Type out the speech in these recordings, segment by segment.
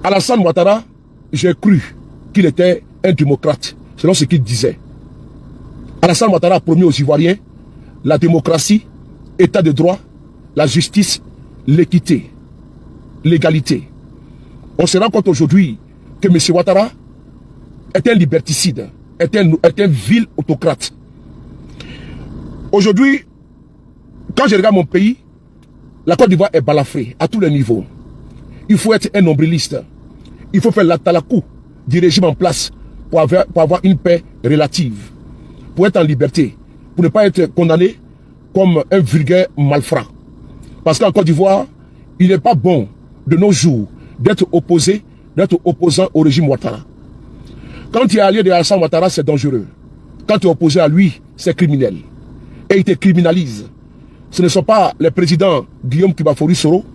Alassane Ouattara, j'ai cru qu'il était un démocrate, selon ce qu'il disait. Alassane Ouattara a promis aux Ivoiriens la démocratie, l'état de droit, la justice, l'équité, l'égalité. On se rend compte aujourd'hui que M. Ouattara est un liberticide, est un vil autocrate. Aujourd'hui, quand je regarde mon pays, la Côte d'Ivoire est balafrée à tous les niveaux. Il faut être un nombriliste. Il faut faire l'atalakou du régime en place pour avoir une paix relative, pour être en liberté, pour ne pas être condamné comme un vulgaire malfrat. Parce qu'en Côte d'Ivoire, il n'est pas bon de nos jours d'être opposant au régime Ouattara. Quand tu es allié de Alassane Ouattara, c'est dangereux. Quand tu es opposé à lui, c'est criminel. Et il te criminalise. Ce ne sont pas les présidents Guillaume Kibafouri Soro,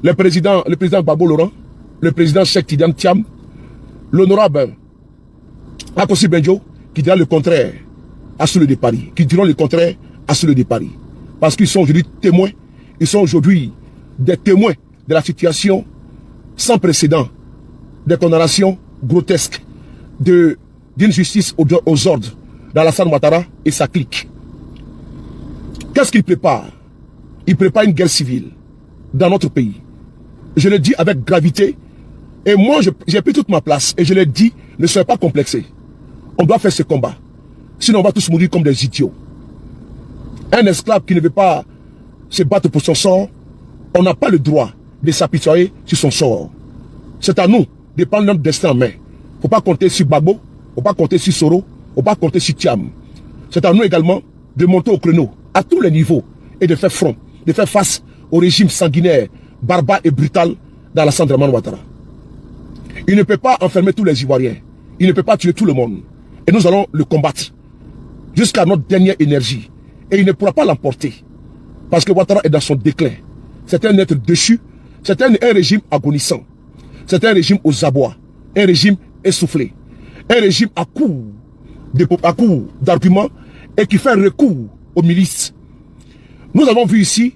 le président Gbagbo Laurent, le président Cheikh Tidiane Thiam, l'honorable Akossi Benjo, qui dira le contraire à ceux de Paris, qui diront le contraire à ceux de Paris. Parce qu'ils sont aujourd'hui témoins, ils sont aujourd'hui des témoins de la situation sans précédent, des condamnations grotesques, d'une justice aux ordres d'Alassane Ouattara et sa clique. Qu'est-ce qu'il prépare? Il prépare une guerre civile dans notre pays. Je le dis avec gravité. Et moi, j'ai pris toute ma place. Et je le dis, ne soyez pas complexés. On doit faire ce combat. Sinon, on va tous mourir comme des idiots. Un esclave qui ne veut pas se battre pour son sort, on n'a pas le droit de s'apitoyer sur son sort. C'est à nous de prendre notre destin en main. Il ne faut pas compter sur Gbagbo, il ne faut pas compter sur Soro, il ne faut pas compter sur Thiam. C'est à nous également de monter au créneau à tous les niveaux et de faire front, de faire face au régime sanguinaire, barbare et brutal d'Alassane Dramane Ouattara. Il ne peut pas enfermer tous les Ivoiriens. Il ne peut pas tuer tout le monde. Et nous allons le combattre jusqu'à notre dernière énergie. Et il ne pourra pas l'emporter. Parce que Ouattara est dans son déclin. C'est un être déchu. C'est un régime agonissant. C'est un régime aux abois. Un régime essoufflé. Un régime à coup d'arguments et qui fait recours aux milices. Nous avons vu ici,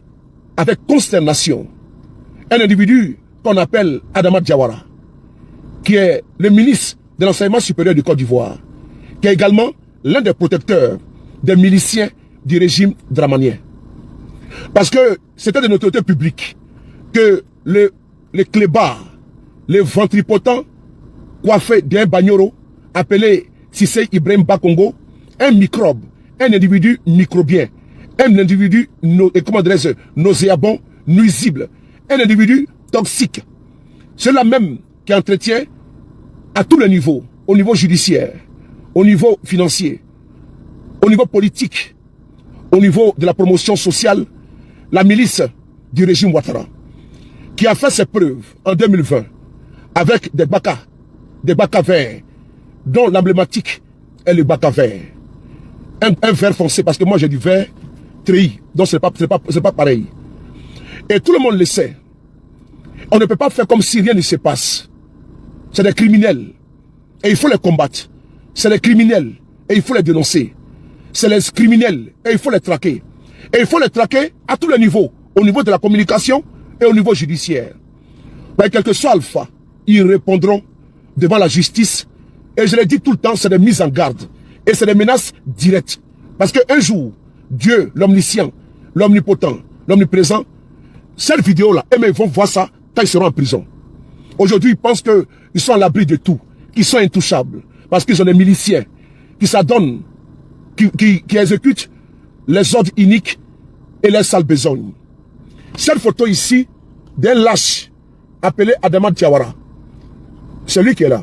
avec consternation, un individu qu'on appelle Adama Diawara, qui est le ministre de l'enseignement supérieur du Côte d'Ivoire, qui est également l'un des protecteurs des miliciens du régime dramanien. Parce que c'était de notoriété publique que les clébards, les ventripotents coiffés d'un bagnoro appelé Sissé Ibrahim Bakongo, un microbe, un individu microbien, un individu, nauséabond, nuisible, un individu toxique. C'est là même qui entretient à tous les niveaux, au niveau judiciaire, au niveau financier, au niveau politique, au niveau de la promotion sociale, la milice du régime Ouattara, qui a fait ses preuves en 2020 avec des baka verts, dont l'emblématique est le baka vert. Un vert foncé, parce que moi j'ai du vert treillis, donc c'est pas pareil. Et tout le monde le sait. On ne peut pas faire comme si rien ne se passe. C'est des criminels. Et il faut les combattre. C'est des criminels. Et il faut les dénoncer. C'est les criminels. Et il faut les traquer. Et il faut les traquer à tous les niveaux. Au niveau de la communication et au niveau judiciaire. Mais quel que soit Alpha, ils répondront devant la justice. Et je l'ai dit tout le temps, c'est des mises en garde. Et c'est des menaces directes. Parce qu'un jour, Dieu, l'omniscient, l'omnipotent, l'omniprésent, cette vidéo-là, ils vont voir ça quand ils seront en prison. Aujourd'hui, ils pensent qu'ils sont à l'abri de tout, qu'ils sont intouchables. Parce qu'ils ont des miliciens qui s'adonnent, qui exécutent les ordres iniques et les sales besognes. Cette photo ici, d'un lâche appelé Adama Diawara, c'est lui qui est là.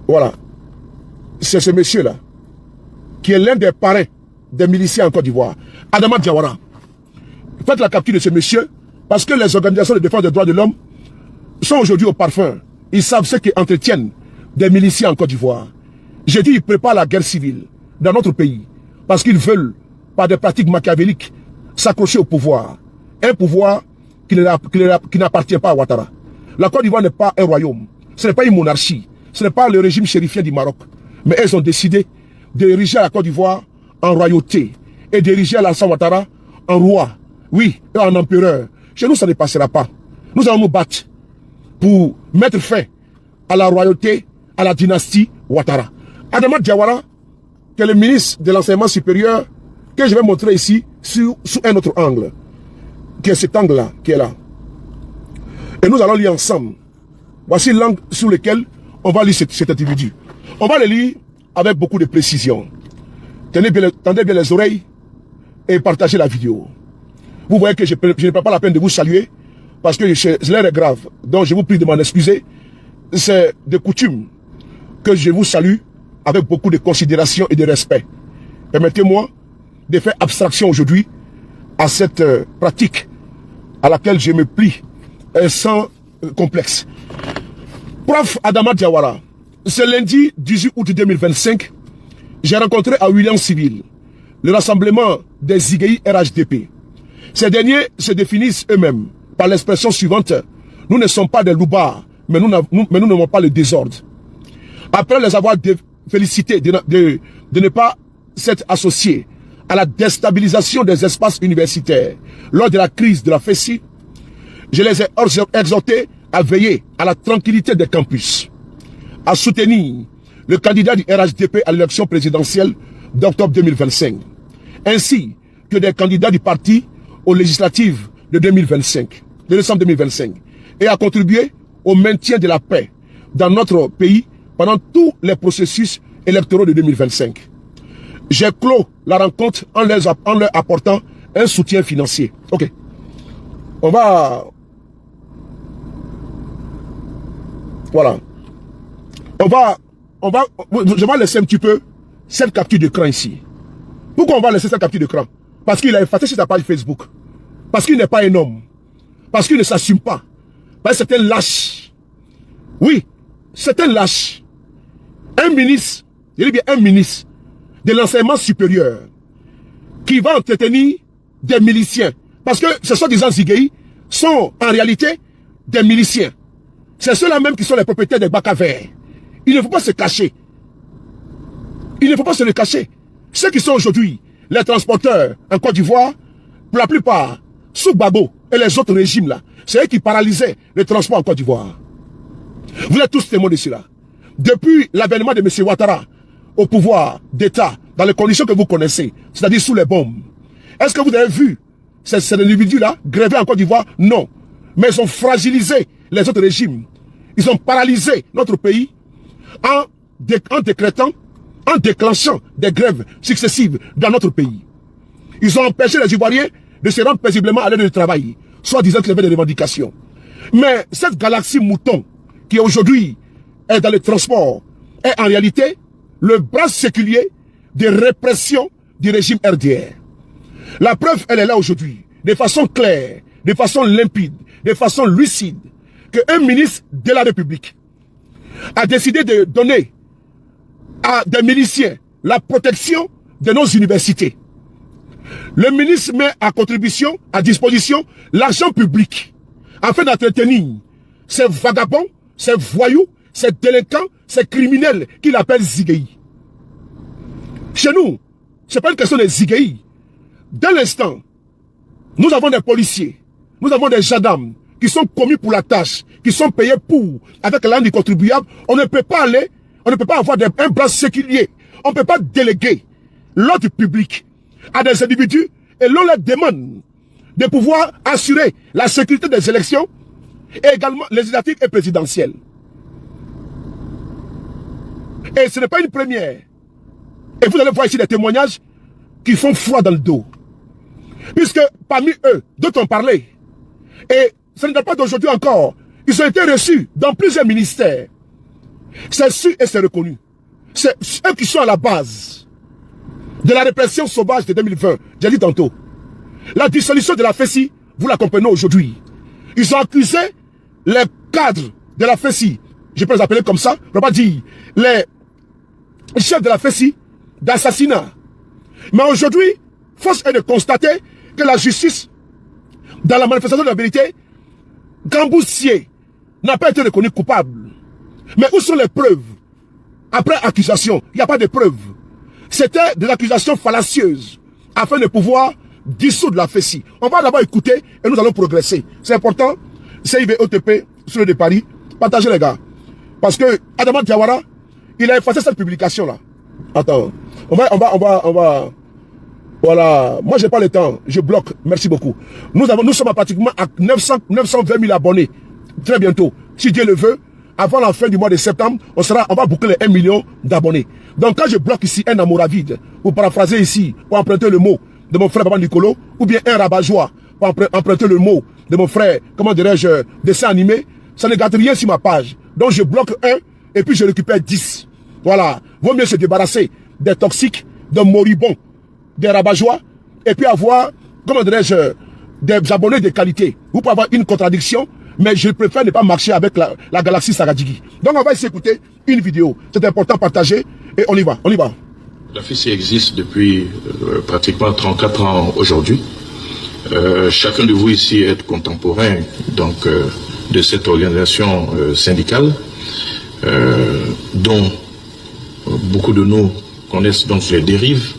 Voilà. C'est ce monsieur-là, qui est l'un des parrains des miliciens en Côte d'Ivoire. Adama Diawara. Faites la capture de ce monsieur, parce que les organisations de défense des droits de l'homme sont aujourd'hui au parfum. Ils savent ce qui entretiennent des miliciens en Côte d'Ivoire. J'ai dit, ils préparent la guerre civile dans notre pays, parce qu'ils veulent, par des pratiques machiavéliques, s'accrocher au pouvoir. Un pouvoir qui n'appartient pas à Ouattara. La Côte d'Ivoire n'est pas un royaume. Ce n'est pas une monarchie. Ce n'est pas le régime chérifien du Maroc. Mais elles ont décidé d'ériger la Côte d'Ivoire en royauté et d'ériger Alassane Ouattara en roi. Oui, et en empereur. Chez nous, ça ne passera pas. Nous allons nous battre. pour mettre fin à la royauté, à la dynastie Ouattara. Adama Diawara, qui est le ministre de l'enseignement supérieur, que je vais montrer ici sous un autre angle, qui est cet angle-là, qui est là. Et nous allons lire ensemble. Voici l'angle sur lequel on va lire cet individu. On va le lire avec beaucoup de précision. Tendez bien les oreilles et partagez la vidéo. Vous voyez que je ne prends pas la peine de vous saluer parce que l'heure est grave. Donc je vous prie de m'en excuser. C'est de coutume que je vous salue avec beaucoup de considération et de respect. Permettez-moi de faire abstraction aujourd'hui à cette pratique à laquelle je me plie sans complexe. Prof Adama Diawara, ce lundi 18 août 2025, j'ai rencontré à Williams-Civil le rassemblement des Zigueï RHDP. Ces derniers se définissent eux-mêmes par l'expression suivante: nous ne sommes pas des loupards, mais nous n'aimons pas le désordre. Après les avoir félicités de ne pas s'être associés à la déstabilisation des espaces universitaires lors de la crise de la FESI, je les ai exhortés à veiller à la tranquillité des campus, à soutenir le candidat du RHDP à l'élection présidentielle d'octobre 2025, ainsi que des candidats du parti aux législatives de 2025, de décembre 2025, et à contribuer au maintien de la paix dans notre pays pendant tous les processus électoraux de 2025. J'ai clos la rencontre en leur apportant un soutien financier. Ok. On va... Voilà. Je vais laisser un petit peu cette capture d'écran ici. Pourquoi on va laisser cette capture d'écran? Parce qu'il a effacé sur sa page Facebook. Parce qu'il n'est pas un homme. Parce qu'il ne s'assume pas. Parce que c'est un lâche. Oui, c'est un lâche. Un ministre, je dis bien un ministre de l'enseignement supérieur qui va entretenir des miliciens. Parce que ce soi-disant Zigueï sont en réalité des miliciens. C'est ceux-là même qui sont les propriétaires des bacs à verre. Il ne faut pas se cacher. Il ne faut pas se le cacher. Ceux qui sont aujourd'hui les transporteurs en Côte d'Ivoire, pour la plupart, sous Gbagbo et les autres régimes là, c'est eux qui paralysaient le transport en Côte d'Ivoire. Vous êtes tous témoins de cela. Depuis l'avènement de M. Ouattara au pouvoir d'État, dans les conditions que vous connaissez, c'est-à-dire sous les bombes, est-ce que vous avez vu ces individus-là gréver en Côte d'Ivoire? Non. Mais ils ont fragilisé les autres régimes. Ils ont paralysé notre pays en déclenchant des grèves successives dans notre pays. Ils ont empêché les Ivoiriens de se rendre paisiblement à l'aide du travail, soit disant qu'ils avaient des revendications. Mais cette galaxie mouton qui aujourd'hui est dans le transport est en réalité le bras séculier de répression du régime RDR. La preuve, elle est là aujourd'hui, de façon claire, de façon limpide, de façon lucide, qu'un ministre de la République a décidé de donner à des miliciens la protection de nos universités. Le ministre met à disposition l'argent public afin d'entretenir ces vagabonds, ces voyous, ces délinquants, ces criminels qu'il appelle Zigueï. Chez nous, ce n'est pas une question de Zigueï. Dès l'instant, nous avons des policiers, nous avons des gendarmes qui sont commis pour la tâche, qui sont payés pour, avec l'argent du contribuable. On ne peut pas aller, on ne peut pas avoir un bras séculier. On ne peut pas déléguer l'ordre public à des individus et l'on leur demande de pouvoir assurer la sécurité des élections et également législatives et présidentielles. Et ce n'est pas une première. Et vous allez voir ici des témoignages qui font froid dans le dos. Puisque parmi eux, d'autres ont parlé. Et ce n'est pas d'aujourd'hui encore. Ils ont été reçus dans plusieurs ministères. C'est su et c'est reconnu. C'est eux qui sont à la base de la répression sauvage de 2020. J'ai dit tantôt. La dissolution de la FESI, vous la comprenez aujourd'hui. Ils ont accusé les cadres de la FESI, je peux les appeler comme ça, je ne vais pas dire les chefs de la FESI, d'assassinat. Mais aujourd'hui, force est de constater que la justice, dans la manifestation de la vérité, Gamboussier n'a pas été reconnu coupable. Mais où sont les preuves? Après accusation, il n'y a pas de preuves. C'était des accusations fallacieuses afin de pouvoir dissoudre la FESI. On va d'abord écouter et nous allons progresser. C'est important. CIVOTP, sur le de Paris. Partagez les gars. Parce que Adama Diawara, il a effacé cette publication-là. Attends. On va. Voilà. Moi, j'ai pas le temps. Je bloque. Merci beaucoup. Nous sommes pratiquement à 920 000 abonnés. Très bientôt. Si Dieu le veut, avant la fin du mois de septembre, on va boucler les 1 million d'abonnés. Donc, quand je bloque ici un amoravide, pour paraphraser ici, pour emprunter le mot de mon frère Papa Nicolo, ou bien un rabat-joie, pour emprunter le mot de mon frère, comment dirais-je, dessin animé, ça ne gâte rien sur ma page. Donc, je bloque un, et puis je récupère 10. Voilà. Vaut mieux se débarrasser des toxiques, des moribonds, des rabat-joie, et puis avoir, comment dirais-je, des abonnés de qualité. Vous pouvez avoir une contradiction, mais je préfère ne pas marcher avec la galaxie Sagadjigi. Donc on va essayer d'écouter une vidéo. C'est important de partager, et on y va, on y va. La FECI existe depuis pratiquement 34 ans aujourd'hui. Chacun de vous ici est contemporain donc, de cette organisation syndicale, dont beaucoup de nous connaissent donc les dérives.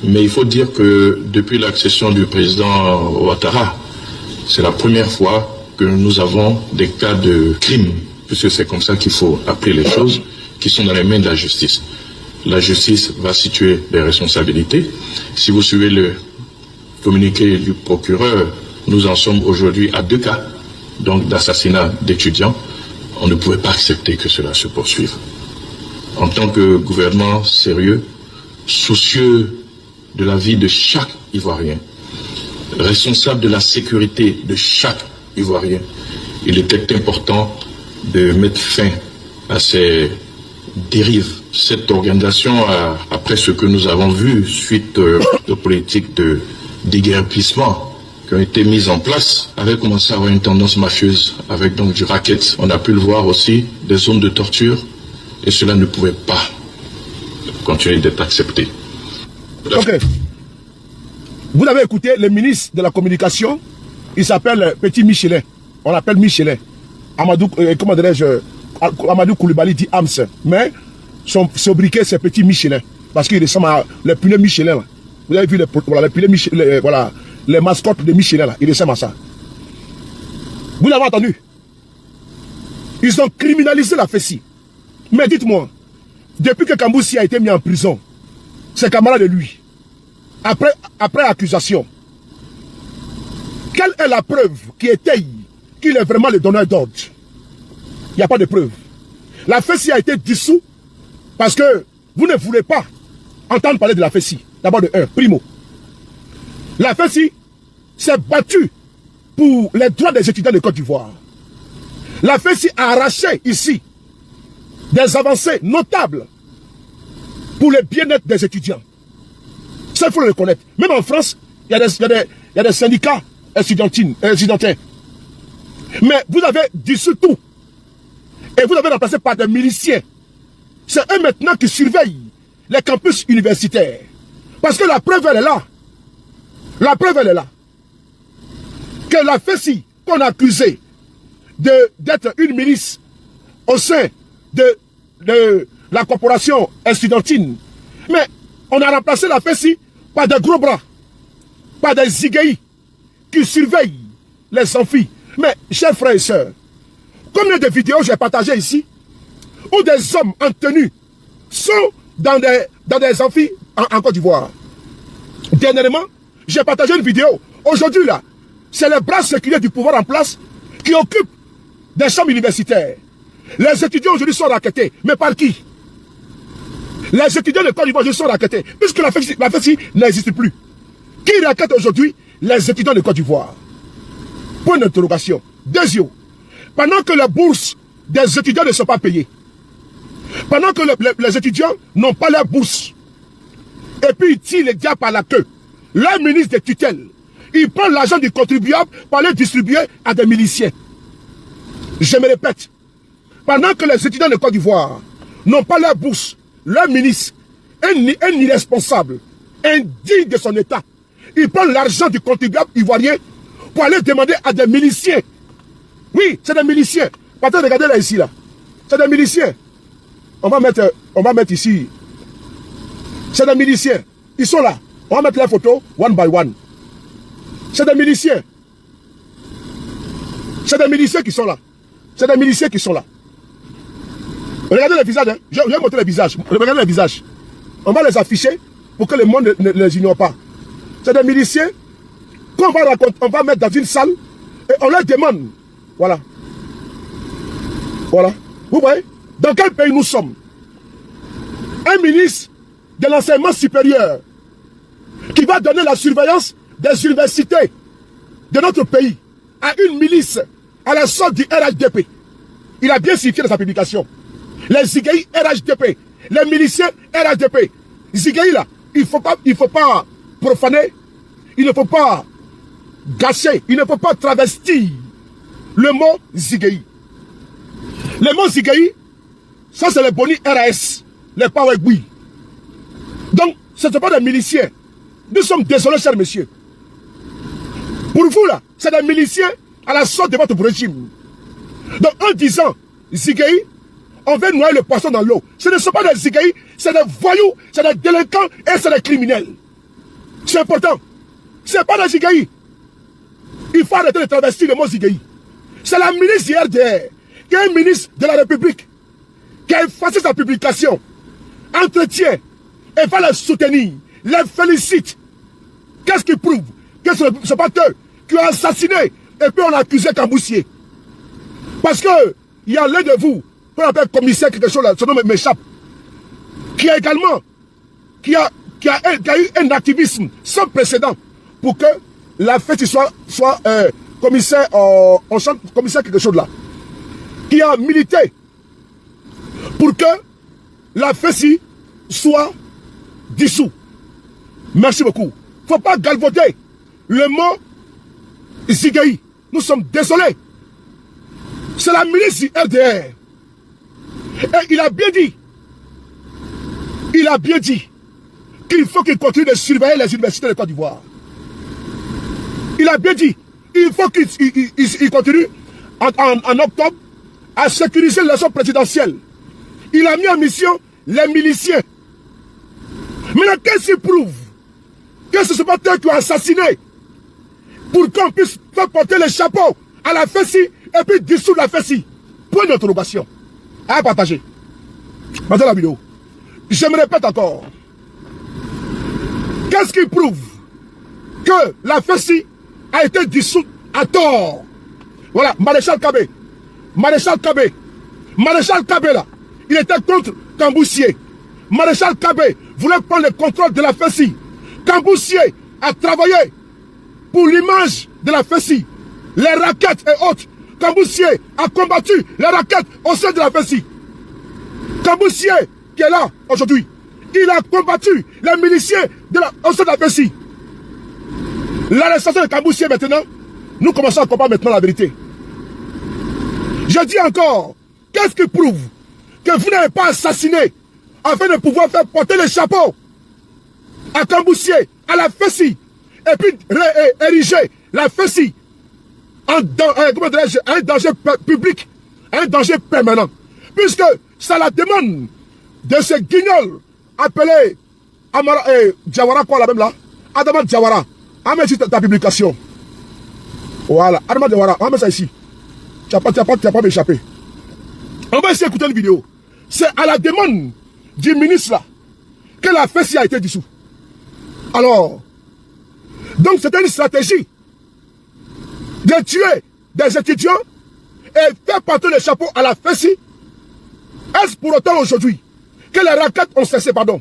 Mais il faut dire que depuis l'accession du président Ouattara, c'est la première fois que nous avons des cas de crime, puisque c'est comme ça qu'il faut appeler les choses, qui sont dans les mains de la justice. La justice va situer les responsabilités. Si vous suivez le communiqué du procureur, nous en sommes aujourd'hui à 2 cas, donc d'assassinat d'étudiants. On ne pouvait pas accepter que cela se poursuive. En tant que gouvernement sérieux, soucieux de la vie de chaque Ivoirien, responsable de la sécurité de chaque Ivoirien, il était important de mettre fin à ces dérives. Cette organisation, après ce que nous avons vu suite aux politiques de déguerpissement qui ont été mises en place, avait commencé à avoir une tendance mafieuse avec donc du racket. On a pu le voir aussi, des zones de torture, et cela ne pouvait pas continuer d'être accepté. Ok. Vous avez écouté le ministre de la Communication, il s'appelle Petit Michelin. On l'appelle Michelin. Amadou, comment dirais-je, Amadou Koulibaly dit Hams. Mais son sobriquet, c'est Petit Michelin. Parce qu'il ressemble à les pneus Michelin. Là. Vous avez vu les pneus Michelin, voilà, les mascottes de Michelin. Là. Il ressemble à ça. Vous l'avez entendu? Ils ont criminalisé la FECI. Mais dites-moi, depuis que Kamboussi a été mis en prison, ses camarades de lui, après accusation, quelle est la preuve qui étaye qu'il est vraiment le donneur d'ordre? Il n'y a pas de preuve. La FECI a été dissoute parce que vous ne voulez pas entendre parler de la FECI. D'abord de un, primo. La FECI s'est battue pour les droits des étudiants de Côte d'Ivoire. La FECI a arraché ici des avancées notables pour le bien-être des étudiants. Ça, il faut le reconnaître. Même en France, il y a des syndicats étudiantins. Mais vous avez dissous tout. Et vous avez remplacé par des miliciens. C'est eux maintenant qui surveillent les campus universitaires. Parce que la preuve, elle est là. La preuve, elle est là. Que la FECI, qu'on a accusée d'être une milice au sein de la corporation estudiantine. Mais on a remplacé la FECI par des gros bras, par des zigueis qui surveillent les amphis. Mais, chers frères et sœurs, combien de vidéos j'ai partagées ici où des hommes en tenue sont dans des amphis en Côte d'Ivoire. Dernièrement, j'ai partagé une vidéo. Aujourd'hui, là, c'est les bras séculaires du pouvoir en place qui occupent des chambres universitaires. Les étudiants aujourd'hui sont raquettés. Mais par qui? Les étudiants de Côte d'Ivoire sont raquettés. Puisque la FECI n'existe plus. Qui raquette aujourd'hui? Les étudiants de Côte d'Ivoire. Point d'interrogation. Deuxième. Pendant que les bourses des étudiants ne sont pas payées, pendant que les étudiants n'ont pas leur bourse, et puis ils tirent les diables par la queue, leur ministre de tutelle, il prend l'argent du contribuable pour le distribuer à des miliciens. Je me répète, pendant que les étudiants de Côte d'Ivoire n'ont pas leur bourse, leur ministre, un irresponsable, indigne de son état, il prend l'argent du contribuable ivoirien pour aller demander à des miliciens. Oui, c'est des miliciens. Attends, regardez là, ici, là. C'est des miliciens. On va mettre ici. C'est des miliciens. Ils sont là. On va mettre les photos one by one. C'est des miliciens. C'est des miliciens qui sont là. C'est des miliciens qui sont là. Regardez les visages, hein. Je vais montrer les visages. Regardez les visages. On va les afficher pour que le monde ne les ignore pas. C'est des miliciens qu'on va raconter, on va mettre dans une salle et on leur demande. Voilà. Voilà. Vous voyez? Dans quel pays nous sommes? Un ministre de l'enseignement supérieur qui va donner la surveillance des universités de notre pays à une milice à la sorte du RHDP. Il a bien signifié dans sa publication. Les Zigueï RHDP, les miliciens RHDP. Zigueï là, il ne faut pas profaner, il ne faut pas gâcher, il ne faut pas travestir le mot Zigueï. Le mot Zigueï, ça c'est les Boni RAS, les Pawegui. Donc, ce ne sont pas des miliciens. Nous sommes désolés, chers messieurs. Pour vous là, c'est des miliciens à la sorte de votre régime. Donc, en disant Zigueï, on veut noyer le poisson dans l'eau. Ce ne sont pas des Zigueï, c'est des voyous, c'est des délinquants et c'est des criminels. C'est important. Ce n'est pas des Zigueï. Il faut arrêter de travestir le mot Zigueï. C'est la ministre du RDR, qui est ministre de la République, qui a effacé sa publication, entretient et va les soutenir, les félicite. Qu'est-ce qui prouve que ce n'est pas eux qui ont assassiné et puis on a accusé Kamboussier? Parce que il y a l'un de vous, qu'on appelle commissaire quelque chose là, son nom m'échappe, qui a également, qui a eu un activisme sans précédent pour que la fête soit commissaire commissaire quelque chose là, qui a milité pour que la fête soit dissous. Merci beaucoup. Il ne faut pas galvauder le mot Zigueï. Nous sommes désolés. C'est la milice du RDR. Et il a bien dit qu'il faut qu'il continue de surveiller les universités de Côte d'Ivoire. Il a bien dit, il faut qu'il continue en octobre à sécuriser l'élection présidentielle. Il a mis en mission les miliciens. Maintenant, qu'est-ce qui prouve que ce ne sont pas eux qui ont assassiné pour qu'on puisse faire porter le chapeau à la Fessi et puis dissoudre la Fessi? Point d'interrogation. À partager. Maintenant la vidéo. Je me répète encore. Qu'est-ce qui prouve que la Fessi a été dissoute à tort? Voilà, Maréchal Kabé. Maréchal Kabé. Maréchal Kabé là, il était contre Kamboussier. Maréchal Kabé voulait prendre le contrôle de la Fessi. Kamboussier a travaillé pour l'image de la Fessi. Les raquettes et autres. Kamboussier a combattu les raquettes au sein de la Fessi. Kamboussier, qui est là aujourd'hui, il a combattu les miliciens au sein de la Fessi. L'arrestation de Kamboussier maintenant, nous commençons à comprendre maintenant la vérité. Je dis encore, qu'est-ce qui prouve que vous n'avez pas assassiné afin de pouvoir faire porter le chapeau à Kamboussier, à la Fessi, et puis ériger la Fessi en un danger public, un danger permanent. Puisque ça la demande de ce guignol appelé Diawara, quoi là même là, Adama Diawara. On met ta publication. Voilà, Adama Diawara, on met ça ici. Tu n'as pas m'échappé. On va essayer d'écouter une vidéo. C'est à la demande du ministre là que la Fessi a été dissoute. Alors, donc c'était une stratégie de tuer des étudiants et faire porter le chapeau à la Fessi. Est-ce pour autant aujourd'hui que les raquettes ont cessé, pardon?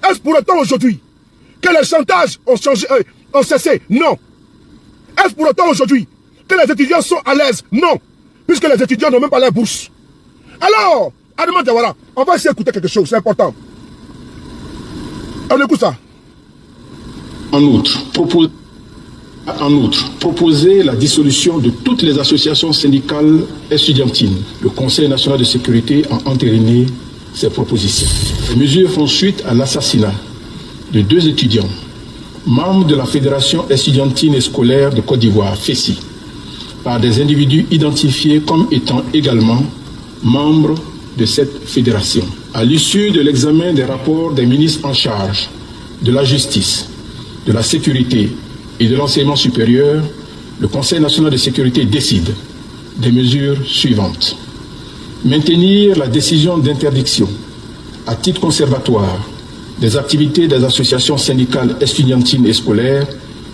Est-ce pour autant aujourd'hui que les chantages ont cessé? Non. Est-ce pour autant aujourd'hui que les étudiants sont à l'aise? Non. Puisque les étudiants n'ont même pas leur bourse. Alors, Adama Diawara, on va essayer d'écouter quelque chose, c'est important. On écoute ça. En outre, proposer la dissolution de toutes les associations syndicales estudiantines. Le Conseil national de sécurité a entériné ces propositions. Les mesures font suite à l'assassinat de 2 étudiants, membres de la Fédération estudiantine et scolaire de Côte d'Ivoire, FESI, par des individus identifiés comme étant également membres de cette fédération. À l'issue de l'examen des rapports des ministres en charge de la justice, de la sécurité et de l'enseignement supérieur, le Conseil national de sécurité décide des mesures suivantes. Maintenir la décision d'interdiction à titre conservatoire des activités des associations syndicales estudiantines et scolaires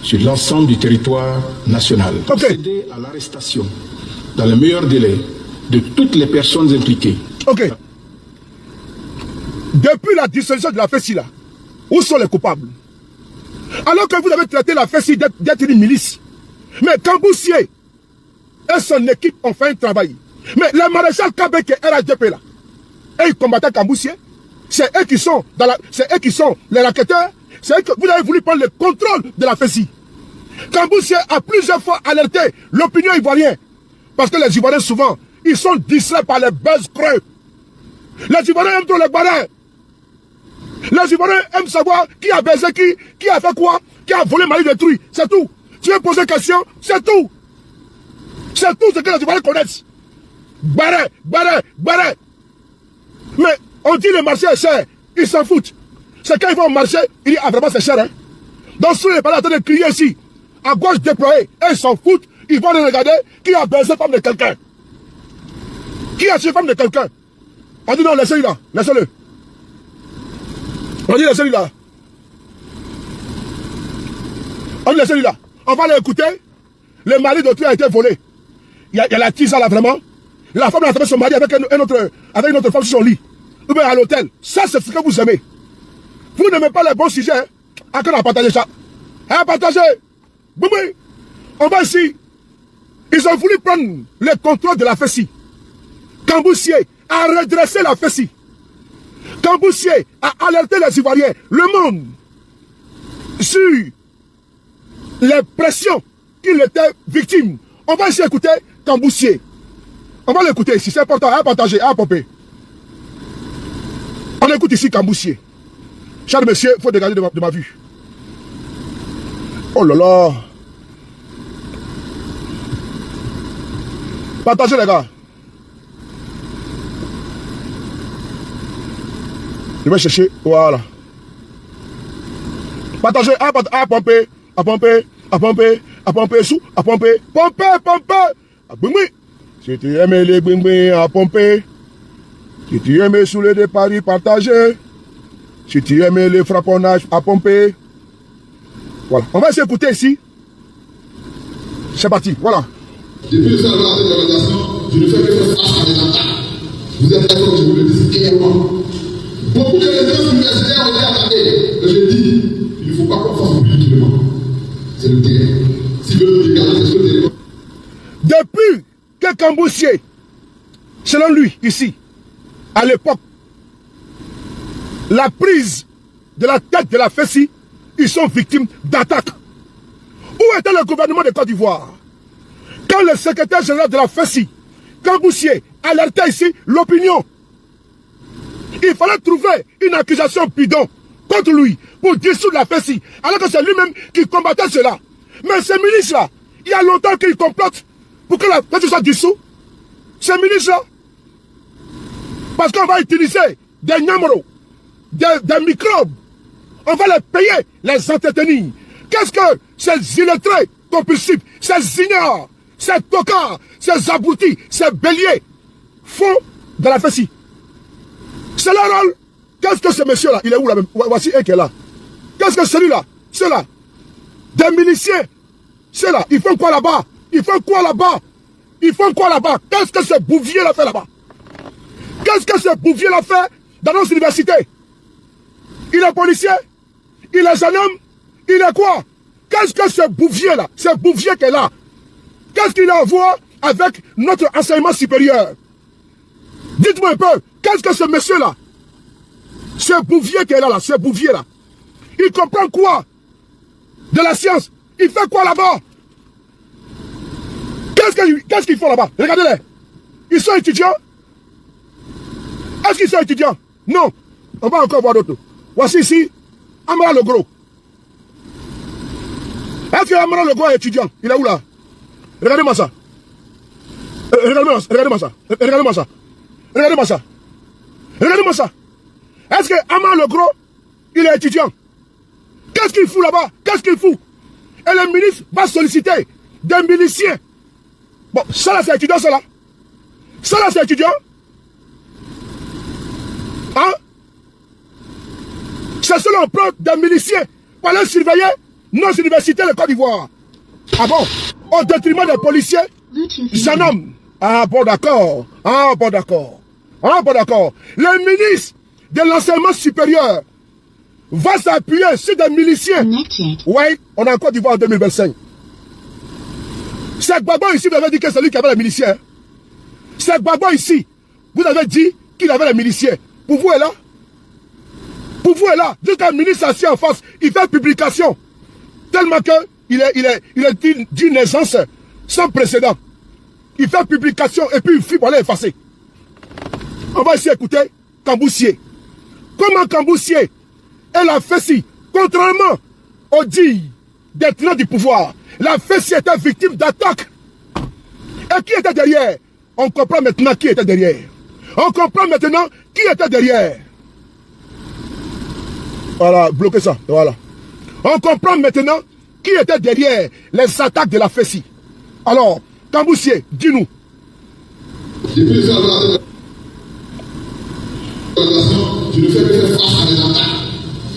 sur l'ensemble du territoire national. Procéder à l'arrestation, dans le meilleur délai, de toutes les personnes impliquées. Ok. Depuis la dissolution de la FESI, là, où sont les coupables? Alors que vous avez traité la FESI d'être une milice. Mais Kamboussié et son équipe ont fait un travail. Mais le maréchal Kabeke et RHDP là, et ils combattaient Kamboussié. C'est eux qui sont les raquetteurs. C'est eux que vous avez voulu prendre le contrôle de la FESI. Kamboussié a plusieurs fois alerté l'opinion ivoirienne. Parce que les Ivoiriens souvent, ils sont distraits par les buzz creux. Les Ivoiriens aiment trop les barins. Les Ivoiriens aiment savoir qui a baisé qui a fait quoi, qui a volé Mali détruit. C'est tout. Tu veux poser question, c'est tout. C'est tout ce que les Ivoiriens connaissent. Barré, barré, barré. Mais on dit le marché est cher, ils s'en foutent. C'est quand ils vont au marché, ils disent ah vraiment c'est cher. Hein? Donc si les parents sont en train de crier ici, à gauche déployé, et ils s'en foutent, ils vont aller regarder qui a baisé la femme de quelqu'un. Qui a tué la femme de quelqu'un. On dit non, laissez-le là, laissez-le. On dit laissez-le là. On dit laissez-le là. On va l'écouter. Le mari d'autrui a été volé. Il y a la tisa là vraiment. La femme a trouvé son mari avec une autre femme sur son lit. Ou bien à l'hôtel. Ça, c'est ce que vous aimez. Vous n'aimez pas les bons sujets. Hein? À quand on a partagé ça? Hein, partagez. Boum. On va ici. Ils ont voulu prendre le contrôle de la FESI. Kamboussié a redressé la FESI. Kamboussié a alerté les Ivoiriens, le monde, sur les pressions qu'il était victime. On va ici écouter Kamboussié. On va l'écouter ici, c'est important, à partager, à pomper. On écoute ici Kamboussié. Cher monsieur, il faut dégager de ma vue. Oh là là. Partagez les gars. Je vais chercher, voilà. Partagez, à pomper, à pomper, à pomper, à pomper, sous, à pomper, pomper, pomper, à bomber. Si tu aimes les bimbi, à pomper. Si tu aimes soulever des paris, partager. Si tu aimes les frapponnages, à pomper. Voilà, on va s'écouter ici. C'est parti, voilà. Depuis le stade de l'organisation, je ne fais que faire face à des attaques. Vous êtes d'accord, je vous le dis clairement. Beaucoup de résidents universitaires ont été attaqués. Je dis, il ne faut pas qu'on fasse oublier tout le monde. C'est le terrain. Si vous voulez regarder, c'est sur le terrain. Depuis que Kamboussié, selon lui, ici, à l'époque, la prise de la tête de la FESI, ils sont victimes d'attaques. Où était le gouvernement de Côte d'Ivoire? Quand le secrétaire général de la FESI, Kamboussié, alertait ici l'opinion, il fallait trouver une accusation bidon contre lui pour dissoudre la FESI, alors que c'est lui-même qui combattait cela. Mais ces milices-là, il y a longtemps qu'ils complotent pour que la FESI soit dissoute. Ces milices-là, parce qu'on va utiliser des numéros, des microbes, on va les payer, les entretenir. Qu'est-ce que ces illettrés compulsifs, ces ignorants, ces tocards, ces abrutis, ces béliers font de la FESI? C'est leur rôle. Qu'est-ce que ce monsieur-là, il est où là même? Voici un qui est là. Qu'est-ce que celui-là? Ceux-là, des miliciens, ceux-là, ils font quoi là-bas? Ils font quoi là-bas? Ils font quoi là-bas? Qu'est-ce que ce bouvier-là fait là-bas? Qu'est-ce que ce bouvier-là fait dans nos universités? Il est policier? Il est jeune homme? Il est quoi? Qu'est-ce que ce bouvier-là, ce bouvier qui est là, qu'est-ce qu'il a à voir avec notre enseignement supérieur? Dites-moi un peu, qu'est-ce que ce monsieur-là, ce bouvier qui est là, ce bouvier-là, il comprend quoi de la science? Il fait quoi là-bas? Qu'est-ce qu'ils font là-bas? Regardez-les. Ils sont étudiants? Est-ce qu'ils sont étudiants? Non. On va encore voir d'autres. Voici ici, Amara le Gros. Est-ce que Amara le Gros est étudiant? Il est où là? Regardez-moi ça. Regardez-moi ça. Regardez-moi ça. Regardez-moi ça. Regardez-moi ça. Est-ce que Amara le Gros, il est étudiant? Qu'est-ce qu'il fout là-bas? Qu'est-ce qu'il fout? Et le ministre va solliciter des miliciens Bon, ça là c'est étudiant, ça là. Ça là c'est étudiant. Hein? C'est selon l'emploi des miliciens pour aller surveiller nos universités de Côte d'Ivoire. Ah bon? Au détriment des policiers? Jeune homme. Ah bon d'accord. Ah bon d'accord. Ah bon d'accord. Le ministre de l'enseignement supérieur va s'appuyer sur des miliciens. Oui, on est en Côte d'Ivoire en 2025. C'est Gbagbo ici, vous avez dit que c'est lui qui avait les miliciens. C'est Gbagbo ici, vous avez dit qu'il avait les miliciens. Pour vous est là. Pour vous est là. Jusqu'à un ministre assis en face, il fait publication. Tellement qu'il est d'une aisance sans précédent. Il fait publication et puis il fuit pour aller effacer. On va ici écouter Kamboussier. Comment Kamboussier, elle a fait si, contrairement aux dits des tenants du pouvoir, la Fessi était victime d'attaque. Et qui était derrière? On comprend maintenant qui était derrière. On comprend maintenant qui était derrière. Voilà, bloquez ça. Voilà. On comprend maintenant qui était derrière les attaques de la Fessi. Alors, Kamboussier, dis-nous. Depuis le je ne fais que faire face à des attaques.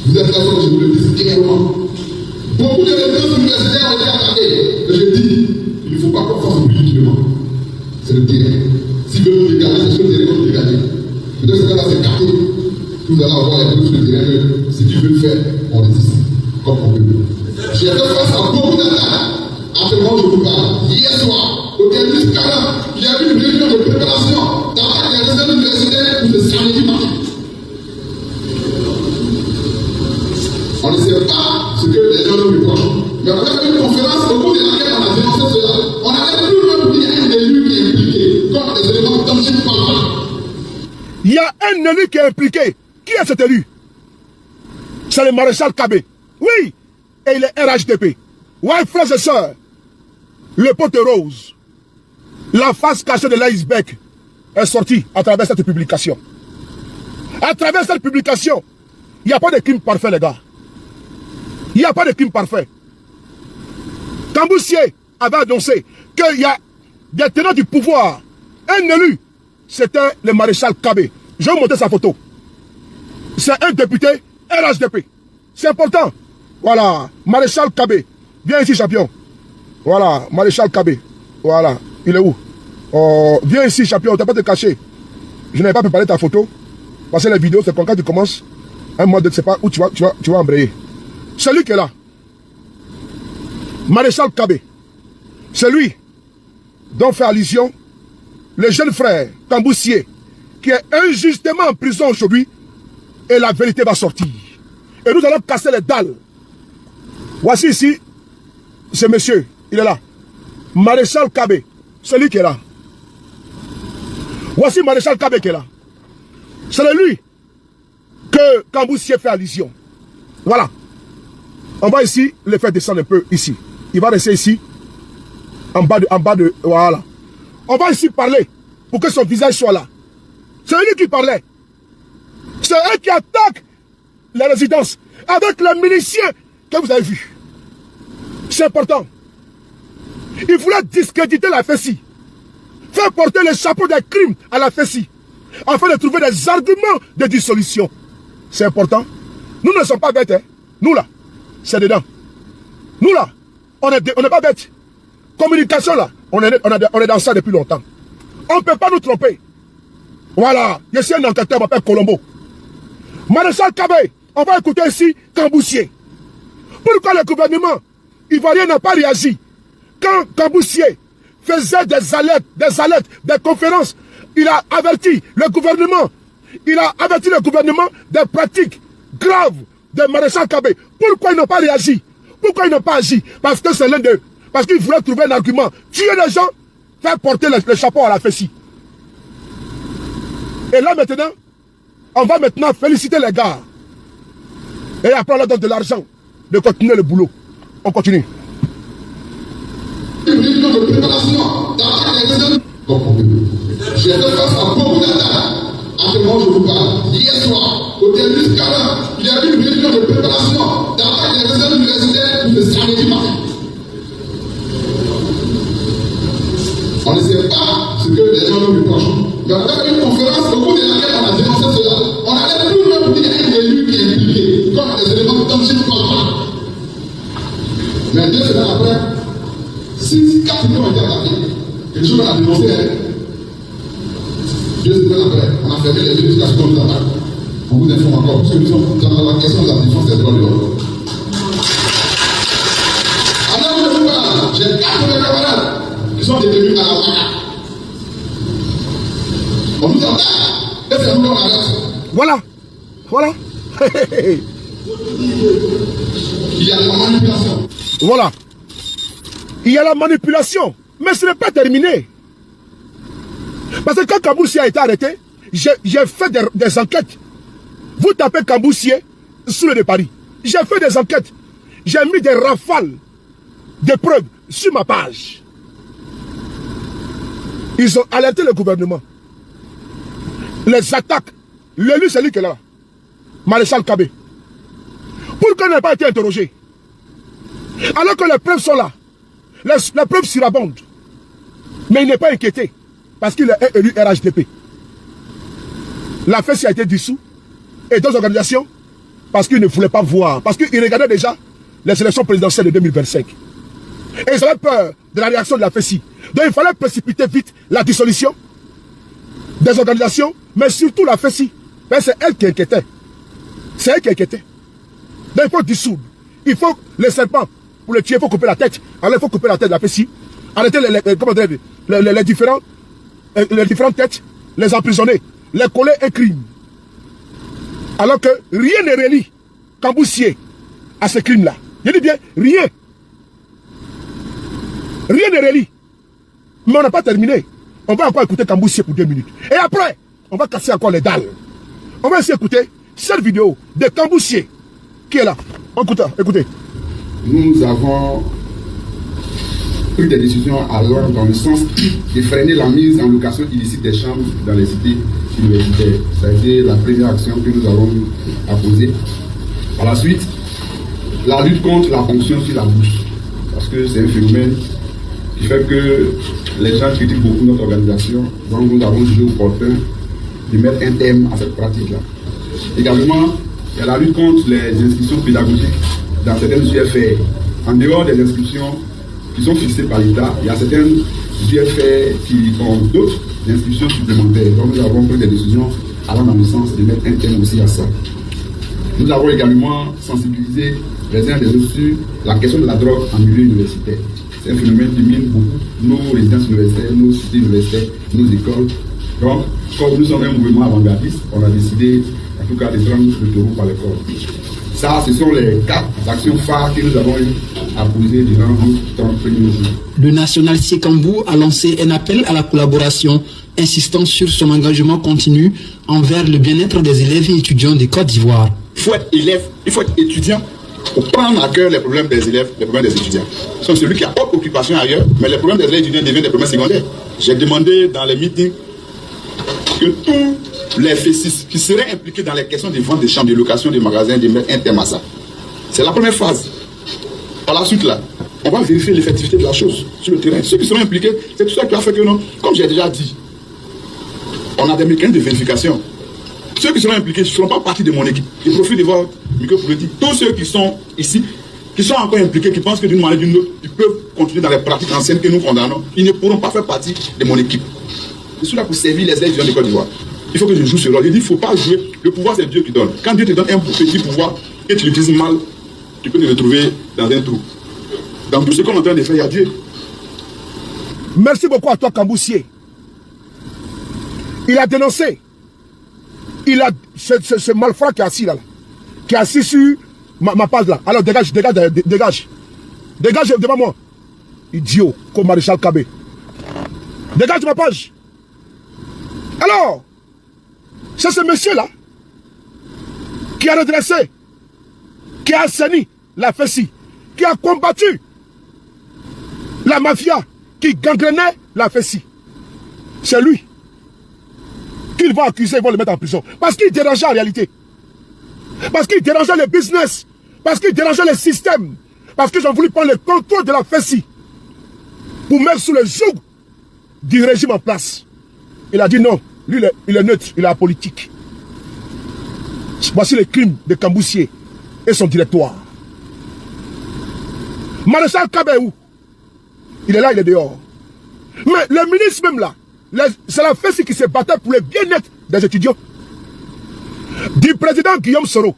Vous êtes d'accord, je vous le dis clairement. Beaucoup de résidences universitaires ont été attaquées. Et je dis, il ne faut pas qu'on fasse publiquement. C'est le terrain. Si vous voulez nous dégager, c'est sur le terrain que vous dégagez. Peut-être que là, c'est carté. Vous allez avoir les preuves sur le terrain. Ce qu'ils veulent faire, on les dit. Comme on peut. J'ai fait face à beaucoup d'attaques. Actuellement, je vous parle. Hier soir, au terminus Cana, il y a eu une réunion de préparation d'attaque des résidences universitaires pour le samedi matin. On ne sait pas ce que les gens nous reprochent. Mais on a fait une conférence au cours de laquelle on a dénoncé cela. On avait plus loin qu'il y a un élu qui est impliqué contre les éléments dont je ne parle pas. Il y a un élu qui est impliqué. Qui est cet élu? C'est le maréchal Kabé. Oui, et il est RHDP. Ouais, frères et sœurs, le pote rose, la face cachée de l'iceberg est sortie à travers cette publication. À travers cette publication, il n'y a pas de crime parfait, les gars. Il n'y a pas de crime parfait. Kamboussier avait annoncé qu'il y a des tenants du pouvoir. Un élu, c'était le maréchal Kabé. Je vais vous montrer sa photo. C'est un député RHDP. C'est important. Voilà, maréchal Kabé. Viens ici, champion. Voilà, maréchal Kabé. Voilà, il est où? Oh, viens ici, champion, tu n'as pas te cacher. Je n'avais pas préparé ta photo. Parce que la vidéo, c'est quand tu commences, un mois de ne sais pas où tu vas embrayer. C'est lui qui est là. Maréchal Kabé. C'est lui dont fait allusion le jeune frère Kamboussier, qui est injustement en prison aujourd'hui, et la vérité va sortir. Et nous allons casser les dalles. Voici ici, ce monsieur, il est là. Maréchal Kabé, c'est lui qui est là. Voici Maréchal Kabé qui est là. C'est de lui que Kamboussier fait allusion. Voilà. On va ici le faire descendre un peu ici. Il va rester ici. En bas de. Voilà. On va ici parler pour que son visage soit là. C'est lui qui parlait. C'est eux qui attaquent les résidences avec les miliciens que vous avez vus. C'est important. Il voulait discréditer la Fessi. Faire porter le chapeau des crimes à la Fessi. Afin de trouver des arguments de dissolution. C'est important. Nous ne sommes pas bêtes. Hein. Nous là, c'est dedans. Nous là, on n'est pas bêtes. Communication là, on est dans ça depuis longtemps. On ne peut pas nous tromper. Voilà, je suis un enquêteur, je m'appelle Colombo. Maréchal Kabé, on va écouter ici Kamboussier. Pourquoi le gouvernement ivoirien n'a pas réagi quand Kamboussier faisait des alertes, des conférences? Il a averti le gouvernement. Il a averti le gouvernement des pratiques graves de Maréchal Kabé. Pourquoi ils n'ont pas réagi? Pourquoi ils n'ont pas agi? Parce que c'est l'un d'eux. Parce qu'ils voulaient trouver un argument. Tuer les gens, faire porter le chapeau à la Fessi. Et là maintenant, on va maintenant féliciter les gars. Et après on leur donne de l'argent de continuer le boulot. On continue. Une réunion de préparation d'attaque des résidents. J'ai fait face à beaucoup d'attaques. Actuellement, je vous parle. Hier soir, au terminus Cana, il y a eu une réunion de préparation d'attaque des résidents universitaires pour le samedi matin. On ne sait pas ce que les gens nous reprochent. Mais on a fait une conférence au cours de laquelle on a dénoncé cela. On allait plus loin pour dire qu'il y a un élu qui est impliqué, comme les éléments tangibles comme ça. Mais 2 semaines après, 4 millions ont été attaqués. Et les gens l'ont dénoncé. 2 semaines après, on a fermé les yeux jusqu'à ce qu'on nous attaque. On vous informe encore, parce que nous sommes dans la question de la défense des droits de l'homme. Alors, je vous parle, j'ai 4 de mes camarades qui sont détenus à la Ouaga. On nous attaque, et c'est nous qu'on arrête. Voilà. Voilà. Il y a la manipulation. Voilà. Il y a la manipulation. Mais ce n'est pas terminé. Parce que quand Kamboussier a été arrêté, j'ai fait des enquêtes. Vous tapez Kamboussier sous le de Paris. J'ai fait des enquêtes. J'ai mis des rafales de preuves sur ma page. Ils ont alerté le gouvernement. Les attaques. L'élu, c'est lui qui est là. Maréchal Kabé. Pourquoi il n'a pas été interrogé? Alors que les preuves sont là. Les preuves surabondent. Mais il n'est pas inquiété. Parce qu'il est élu RHDP. La FESI a été dissous. Et d'autres organisations. Parce qu'ils ne voulaient pas voir. Parce qu'ils regardaient déjà les élections présidentielles de 2025. Et ils avaient peur de la réaction de la FESI. Donc il fallait précipiter vite la dissolution des organisations. Mais surtout la FESI. C'est elle qui inquiétait. C'est elle qui inquiétait. Donc il faut dissoudre. Il faut les serpents. Pour les tuer, il faut couper la tête. Alors il faut couper la tête de la FESI. Arrêter les différentes têtes. Les emprisonner. Les coller un crime. Alors que rien ne relie Kamboussier à ce crime-là. Je dis bien, rien. Rien ne relie. Mais on n'a pas terminé. On va encore écouter Kamboussier pour 2 minutes. Et après, on va casser encore les dalles. On va essayer d'écouter cette vidéo de Kamboussier qui est là. Écoutez. Nous avons pris des décisions alors dans le sens de freiner la mise en location illicite des chambres dans les cités universitaires. Ça a été la première action que nous avons apposée. Par la suite, la lutte contre la ponction sur la bourse. Parce que c'est un phénomène qui fait que les gens critiquent beaucoup notre organisation. Donc nous avons jugé opportun de mettre un terme à cette pratique-là. Également, il y a la lutte contre les inscriptions pédagogiques dans certaines UFR. En dehors des inscriptions qui sont fixées par l'État, il y a certaines UFR qui ont d'autres inscriptions supplémentaires. Donc nous avons pris des décisions allant dans le sens de mettre un terme aussi à ça. Nous avons également sensibilisé les uns et les autres sur la question de la drogue en milieu universitaire. C'est un phénomène qui mine beaucoup nos résidences universitaires, nos cités universitaires, nos écoles. Donc, comme nous sommes un mouvement avant-gardiste, on a décidé, en tout cas, de prendre le taureau par les cornes. Ça, ce sont les 4 actions phares que nous avons eu à poser durant nos 30 premiers jours. Le national Sekambou a lancé un appel à la collaboration, insistant sur son engagement continu envers le bien-être des élèves et étudiants de Côte d'Ivoire. Il faut être élève, il faut être étudiant pour prendre à cœur les problèmes des élèves, les problèmes des étudiants. C'est celui qui a autre occupation ailleurs, mais les problèmes des élèves étudiants deviennent des problèmes secondaires. J'ai demandé dans les meetings que tous les FESIS qui seraient impliqués dans les questions de vente des chambres, de location, des magasins, de mettre un terme à ça. C'est la première phase. Par la suite, là, on va vérifier l'effectivité de la chose sur le terrain. Ceux qui seront impliqués, c'est tout ça qui a fait que non, comme j'ai déjà dit, on a des mécanismes de vérification. Ceux qui seront impliqués ne feront pas partie de mon équipe. Je profite de votre micro pour le dire. Tous ceux qui sont ici, qui sont encore impliqués, qui pensent que d'une manière ou d'une autre, ils peuvent continuer dans les pratiques anciennes que nous condamnons, ils ne pourront pas faire partie de mon équipe. Je suis là pour servir les élèves de Côte d'Ivoire. Il faut que je joue ce rôle. Je dis, il ne faut pas jouer. Le pouvoir, c'est Dieu qui donne. Quand Dieu te donne un petit pouvoir et tu l'utilises mal, tu peux te retrouver dans un trou. Dans tout ce qu'on est en train de faire, il y a Dieu. Merci beaucoup à toi, Kamboussier. Il a dénoncé. Ce malfrat qui est assis là, qui est assis sur ma page là. Alors dégage devant moi. Idiot, comme Maréchal Kabé. Dégage de ma page. Alors, c'est ce monsieur là qui a redressé, qui a assaini la FESI, qui a combattu la mafia qui gangrenait la FESI. C'est lui qu'ils vont accuser, ils vont le mettre en prison. Parce qu'il dérangeait en réalité. Parce qu'il dérangeait le business. Parce qu'il dérangeait le système. Parce qu'ils ont voulu prendre le contrôle de la FESI pour mettre sous le joug du régime en place. Il a dit non, lui il est neutre, il est apolitique. Voici les crimes de Camboussier et son directoire. Maréchal Kabe où? Il est là, il est dehors. Mais les ministres même là, c'est la FESI qui se battait pour le bien-être des étudiants. Du président Guillaume Soro,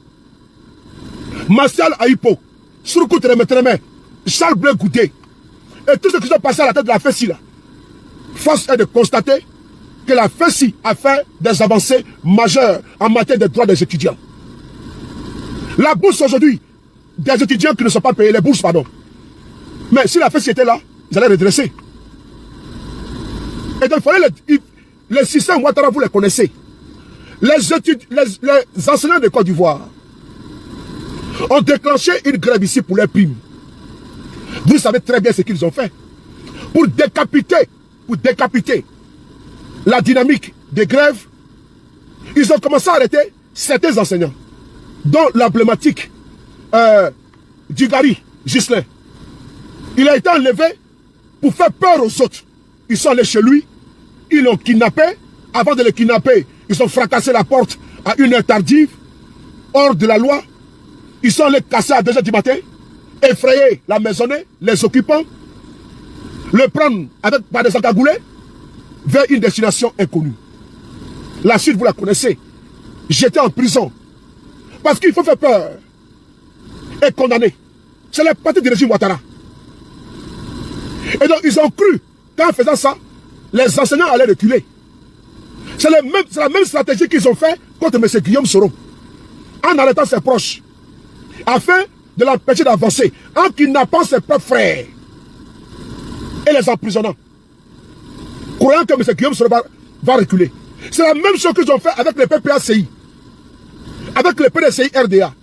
Martial Aipo, Surukou Treme, Charles Bleu Goudé, et tous ceux qui sont passés à la tête de la FESI là, force est de constater que la FESI a fait des avancées majeures en matière de droits des étudiants. La bourse aujourd'hui, des étudiants qui ne sont pas payés, les bourses, pardon. Mais si la FESI était là, ils allaient redresser. Et donc il fallait les systèmes Ouattara, vous les connaissez. Les enseignants de Côte d'Ivoire ont déclenché une grève ici pour les primes. Vous savez très bien ce qu'ils ont fait. Pour décapiter la dynamique des grèves, ils ont commencé à arrêter certains enseignants, dont l'emblématique Dugari, Ghislain. Il a été enlevé pour faire peur aux autres. Ils sont allés chez lui, ils l'ont kidnappé. Avant de le kidnapper, ils ont fracassé la porte à 1h tardive, hors de la loi. Ils sont allés casser à 2h du matin, effrayer la maisonnée, les occupants, le prendre par des encagoulés vers une destination inconnue. La suite, vous la connaissez. J'étais en prison. Parce qu'il faut faire peur et condamner. C'est la partie du régime Ouattara. Et donc, ils ont cru qu'en faisant ça, les enseignants allaient reculer. C'est la même stratégie qu'ils ont fait contre M. Guillaume Soro. En arrêtant ses proches. Afin de l'empêcher d'avancer. En kidnappant ses propres frères. Et les emprisonnant. Croyant que M. Guillaume Soro va reculer. C'est la même chose qu'ils ont fait avec les PPACI. Avec les PDCI RDA.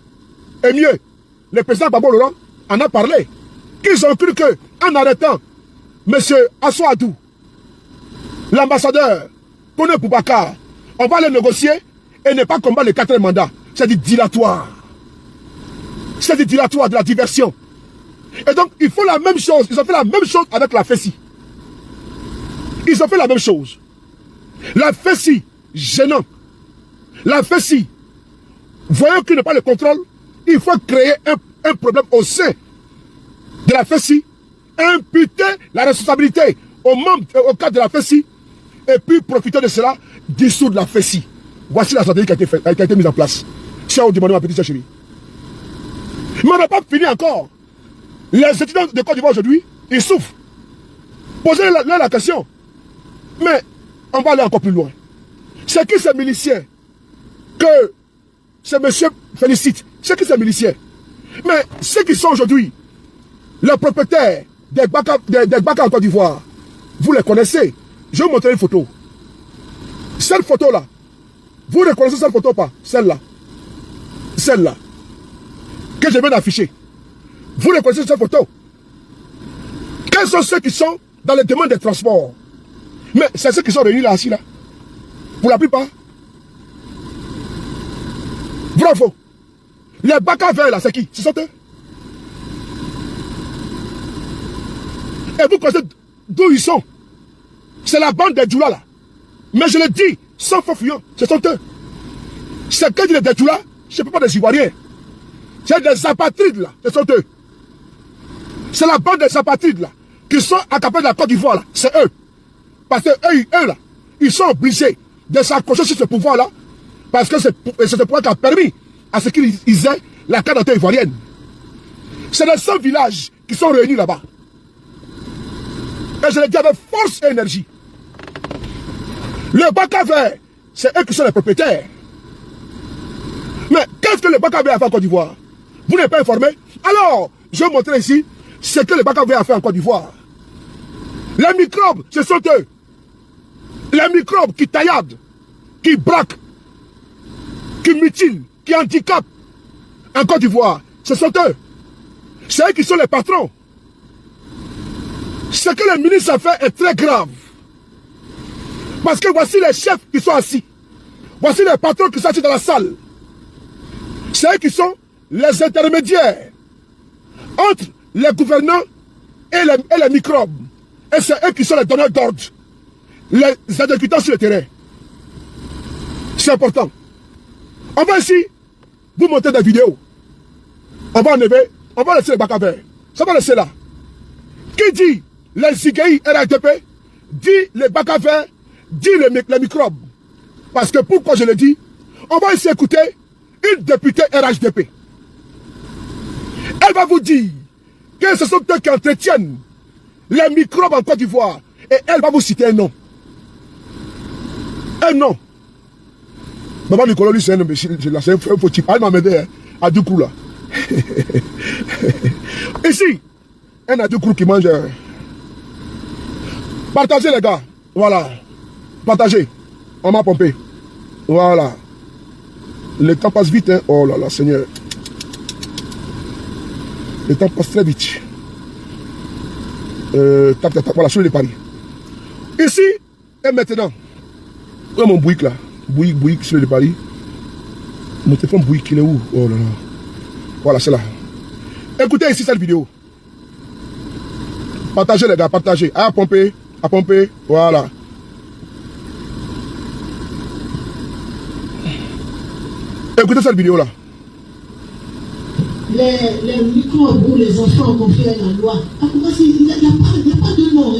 Et mieux, le président Babo Laurent en a parlé. Qu'ils ont cru que, en arrêtant M. Assouadou, l'ambassadeur, Kone Boubacar, on va les négocier et ne pas combattre le 4e mandat. C'est du dilatoire. C'est du dilatoire, de la diversion. Et donc, ils font la même chose. Ils ont fait la même chose avec la FESI. Ils ont fait la même chose. La FESI, gênant. La FESI, voyant qu'il n'a pas le contrôle, il faut créer un problème au sein de la FESI, imputer la responsabilité aux membres, au cadre de la FESI, et puis profiter de cela, dissoudre la FESI. Voici la stratégie qui a été mise en place. Cher Oudimano, ma petite chérie. Mais on n'a pas fini encore. Les étudiants de Côte d'Ivoire aujourd'hui, ils souffrent. Posez-leur la question. Mais on va aller encore plus loin. C'est qui ces miliciens que ce monsieur félicite? C'est qui ces miliciens? Mais ceux qui sont aujourd'hui les propriétaires des Baka en Côte d'Ivoire, vous les connaissez. Je vais vous montrer une photo. Cette photo-là, vous reconnaissez cette photo ou pas? Celle-là. Celle-là. Que je viens d'afficher. Vous reconnaissez cette photo? Quels sont ceux qui sont dans les demandes des transports? Mais c'est ceux qui sont réunis là, assis là. Pour la plupart. Bravo. Les Baka verts là, c'est qui? Ce sont eux. Et vous connaissez d'où ils sont? C'est la bande des Djoula là. Mais je le dis, sans faux fuyant, ce sont eux. C'est que des Djoula, je ne sais pas des Ivoiriens. C'est des apatrides là, ce sont eux. C'est la bande des apatrides là, qui sont accaparés de la Côte d'Ivoire là, c'est eux. Parce que eux là, ils sont obligés de s'accrocher sur ce pouvoir là, parce que c'est ce pouvoir qui a permis à ce qu'ils aient la carte d'identité ivoirienne. C'est les 100 villages qui sont réunis là-bas. Et je le dis avec force et énergie. Le Baka vert, c'est eux qui sont les propriétaires. Mais qu'est-ce que le Baka vert a fait en Côte d'Ivoire? Vous n'êtes pas informé? Alors, je vais vous montrer ici ce que le Baka vert a fait en Côte d'Ivoire. Les microbes, ce sont eux. Les microbes qui tailladent, qui braquent, qui mutilent, qui handicapent en Côte d'Ivoire, ce sont eux. C'est eux qui sont les patrons. Ce que le ministre a fait est très grave. Parce que voici les chefs qui sont assis. Voici les patrons qui sont assis dans la salle. C'est eux qui sont les intermédiaires entre les gouvernants et les microbes. Et c'est eux qui sont les donneurs d'ordre. les exécutants sur le terrain. C'est important. On va ici vous montrer des vidéos. On va enlever, on va laisser les bacs à verre. Ça va laisser là. Qui dit les CGI RHDP, dit les bacs à verre, dit les microbes. Parce que pourquoi je le dis, on va ici écouter une députée RHDP. Elle va vous dire que ce sont eux qui entretiennent les microbes en Côte d'Ivoire. Et elle va vous citer un nom. Un nom. Maman Nicolas, lui, c'est un imbécile. C'est un faux type. Elle m'a m'aider à du coup là. Ici, un a du coup qui mange. Partagez les gars. Voilà. Partagez. On m'a pompé. Voilà. Le temps passe vite. Hein. Oh là là, Seigneur. Le temps passe très vite. Tac, tac, tac. Voilà, sur les paris. Ici, et maintenant. Où est mon bouic là? Bouic sur les paris. Mon téléphone bouic, il est où? Oh là là. Voilà, c'est là. Écoutez ici cette vidéo. Partagez les gars, partagez. À pomper, voilà. Écoutez cette vidéo là. Les microbes où les enfants ont confié à la loi. Il n'y a pas de nom.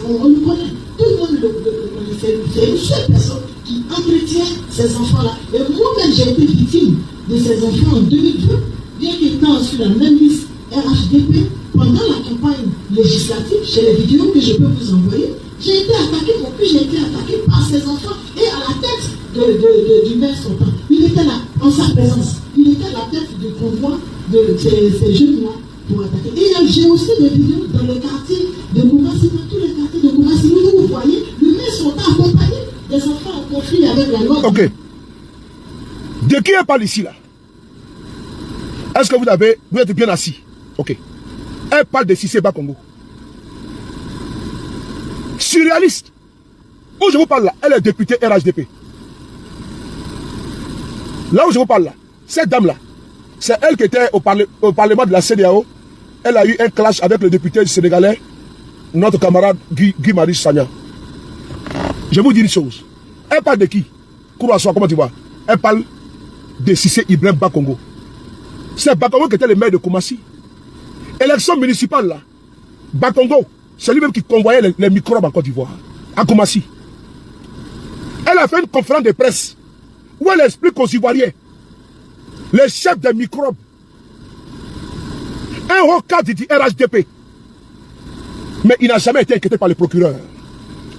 On le connaît. Tout le monde le connaît. C'est une seule personne qui entretient ces enfants-là. Et moi-même, j'ai été victime de ces enfants en 2020, bien qu'étant sur la même liste RHDP, pendant la campagne législative, chez les vidéos que je peux vous envoyer, j'ai été attaqué, mon fils, j'ai été attaqué par ces enfants et à la tête du maire sortant. Il était là, en sa présence. Il était à la tête du convoi de ces jeunes-là pour attaquer. Et j'ai aussi des vidéos dans le quartier de Koumassi, dans tous les quartiers de Koumassi, où vous voyez, le maire sortant accompagné des enfants en conflit avec la loi. Ok. De qui elle parle ici là? Est-ce que vous êtes bien assis? Ok. Elle parle de Cissé Bakongo. Surréaliste. Où je vous parle là, elle est députée RHDP. Là où je vous parle là, cette dame là, c'est elle qui était au parlement de la CEDEAO. Elle a eu un clash avec le député sénégalais, notre camarade Guy Marius Sagna. Je vous dis une chose. Elle parle de qui? Kourouassoua, comment tu vois? Elle parle de Cissé Ibrahim Bakongo. C'est Bakongo qui était le maire de Koumassi. Élection municipale là, Bakongo, c'est lui-même qui convoyait les microbes en Côte d'Ivoire, à Koumassi. Elle a fait une conférence de presse où elle explique aux Ivoiriens les chefs des microbes. Un haut cadre du RHDP. Mais il n'a jamais été inquiété par le procureur.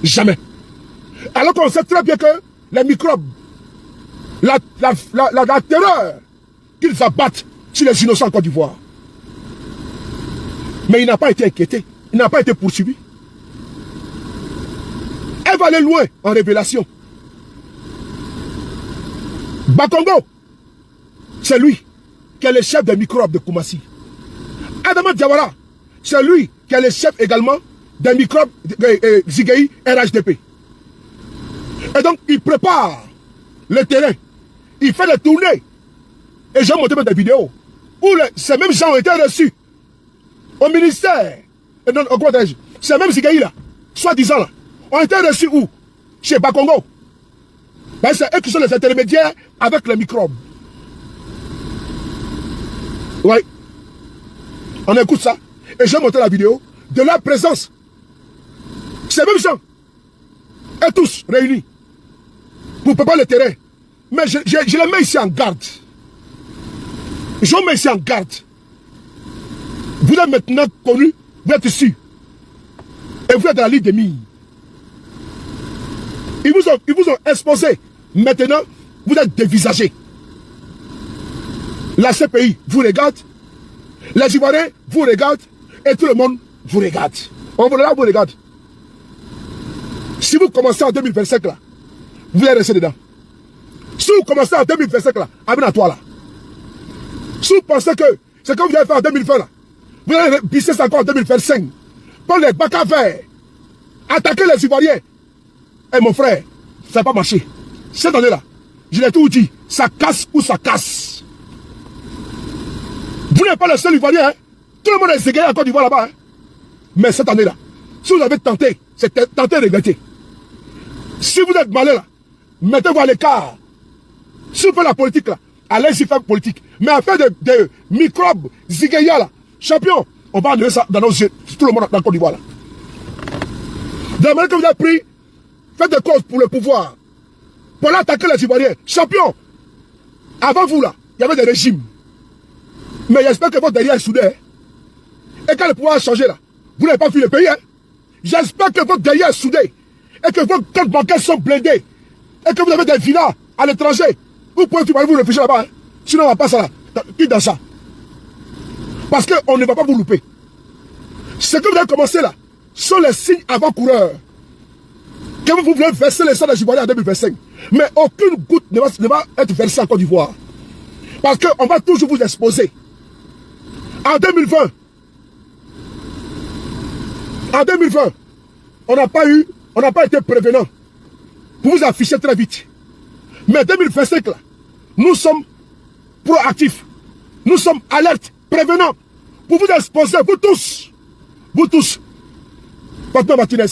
Jamais. Alors qu'on sait très bien que les microbes, la terreur qu'ils abattent sur les innocents en Côte d'Ivoire. Mais il n'a pas été inquiété. Il n'a pas été poursuivi. Elle va aller loin en révélation. Bakongo, c'est lui qui est le chef des microbes de Koumassi. Adama Diawara, c'est lui qui est le chef également des microbes Zigei RHDP. Et donc, il prépare le terrain. Il fait des tournées. Et j'ai montré des vidéos où ces mêmes gens ont été reçus au ministère. Et donc, ces mêmes Zigei là, soi-disant là, ont été reçus où? Chez Bakongo. Ben, c'est eux qui sont les intermédiaires avec les microbes. Oui. On écoute ça. Et j'ai montré la vidéo de leur présence. Ces mêmes gens. Et tous réunis. Pour préparer le terrain. Mais je les mets ici en garde. Je les mets ici en garde. Vous êtes maintenant connus. Vous êtes ici. Et vous êtes dans la ligne de mire. Ils vous ont exposé. Maintenant, vous êtes dévisagés. La CPI vous regarde. Les Ivoiriens vous regardent. Et tout le monde vous regarde. On vous regarde. Si vous commencez en 2025 là, vous allez rester dedans. Si vous commencez en 2025 là, amène à toi là. Si vous pensez que c'est comme vous allez faire en 2020 là, vous allez bisser ça encore en 2025. Prendre les bacs à verre. Attaquer les Ivoiriens. Eh mon frère, ça n'a pas marché. Cette année-là, je l'ai tout dit, ça casse ou ça casse. Vous n'êtes pas le seul Ivoirien, hein? Tout le monde est ségayé en Côte d'Ivoire là-bas. Hein? Mais cette année-là, si vous avez tenté, c'est tenté de regretter. Si vous êtes malin là, mettez-vous à l'écart. Si vous faites la politique là, allez-y faire politique. Mais à faire des microbes, zigaya là, champion, on va enlever ça dans nos yeux, tout le monde dans la Côte d'Ivoire là. De la manière que vous avez pris, faites des causes pour le pouvoir. Pour aller attaquer les Ivoiriens. Champion, avant vous là, il y avait des régimes. Mais j'espère que votre derrière est soudé. Et quand le pouvoir a changé là, vous n'avez pas fui le pays. Hein? J'espère que votre derrière est soudé. Et que vos comptes bancaires sont blindés. Et que vous avez des villas à l'étranger. Vous pouvez vous réfugier là-bas. Hein? Sinon on va pas ça là. Qui dans ça? Parce qu'on ne va pas vous louper. Ce que vous avez commencé là sont les signes avant-coureurs. Que vous voulez verser les sangs des Ivoiriens en 2025. Mais aucune goutte ne va être versée en Côte d'Ivoire. Parce qu'on va toujours vous exposer. En 2020, on n'a pas été prévenant pour vous afficher très vite. Mais 2025 là, nous sommes proactifs. Nous sommes alertes, prévenants pour vous exposer, vous tous. Patna Martinez,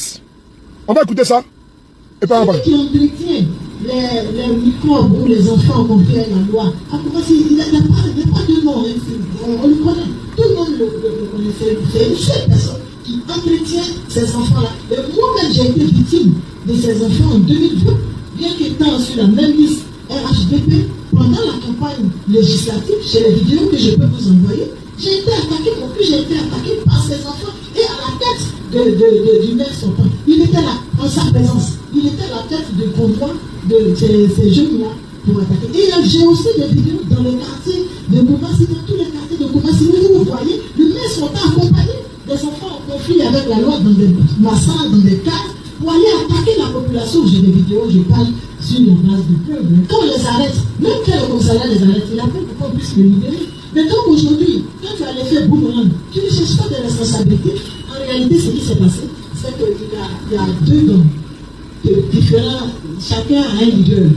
on va écouter ça. Et par celui qui entretient les microbes où les enfants ont compris la loi, il n'y a pas de nom, on le connaît, tout le monde le connaît, c'est une seule personne qui entretient ces enfants-là. Et moi-même, j'ai été victime de ces enfants en 2020, bien qu'étant sur la même liste RHDP, pendant la campagne législative, chez les vidéos que je peux vous envoyer, j'ai été attaqué, j'ai été attaqué par ces enfants et à la tête du maire sortant. Il était là, en sa présence. Il était à la tête du convoi de ces jeunes-là pour attaquer. Et j'ai aussi des vidéos dans le quartier de Koumassi, dans tous les quartiers de Koumassi, où vous voyez le maire sortant accompagné des enfants en conflit avec la loi dans des massacres, dans des cases, pour aller attaquer la population. J'ai des vidéos, je parle sur la base du peuple. Quand on les arrête, même quand le commissariat les arrête, il appelle pour qu'on puisse les libérer. Mais donc aujourd'hui, quand tu as l'effet boomerang, tu ne cherches pas de responsabilité. En réalité, ce qui s'est passé, c'est qu'il y a deux gangs différents, chacun a un leader.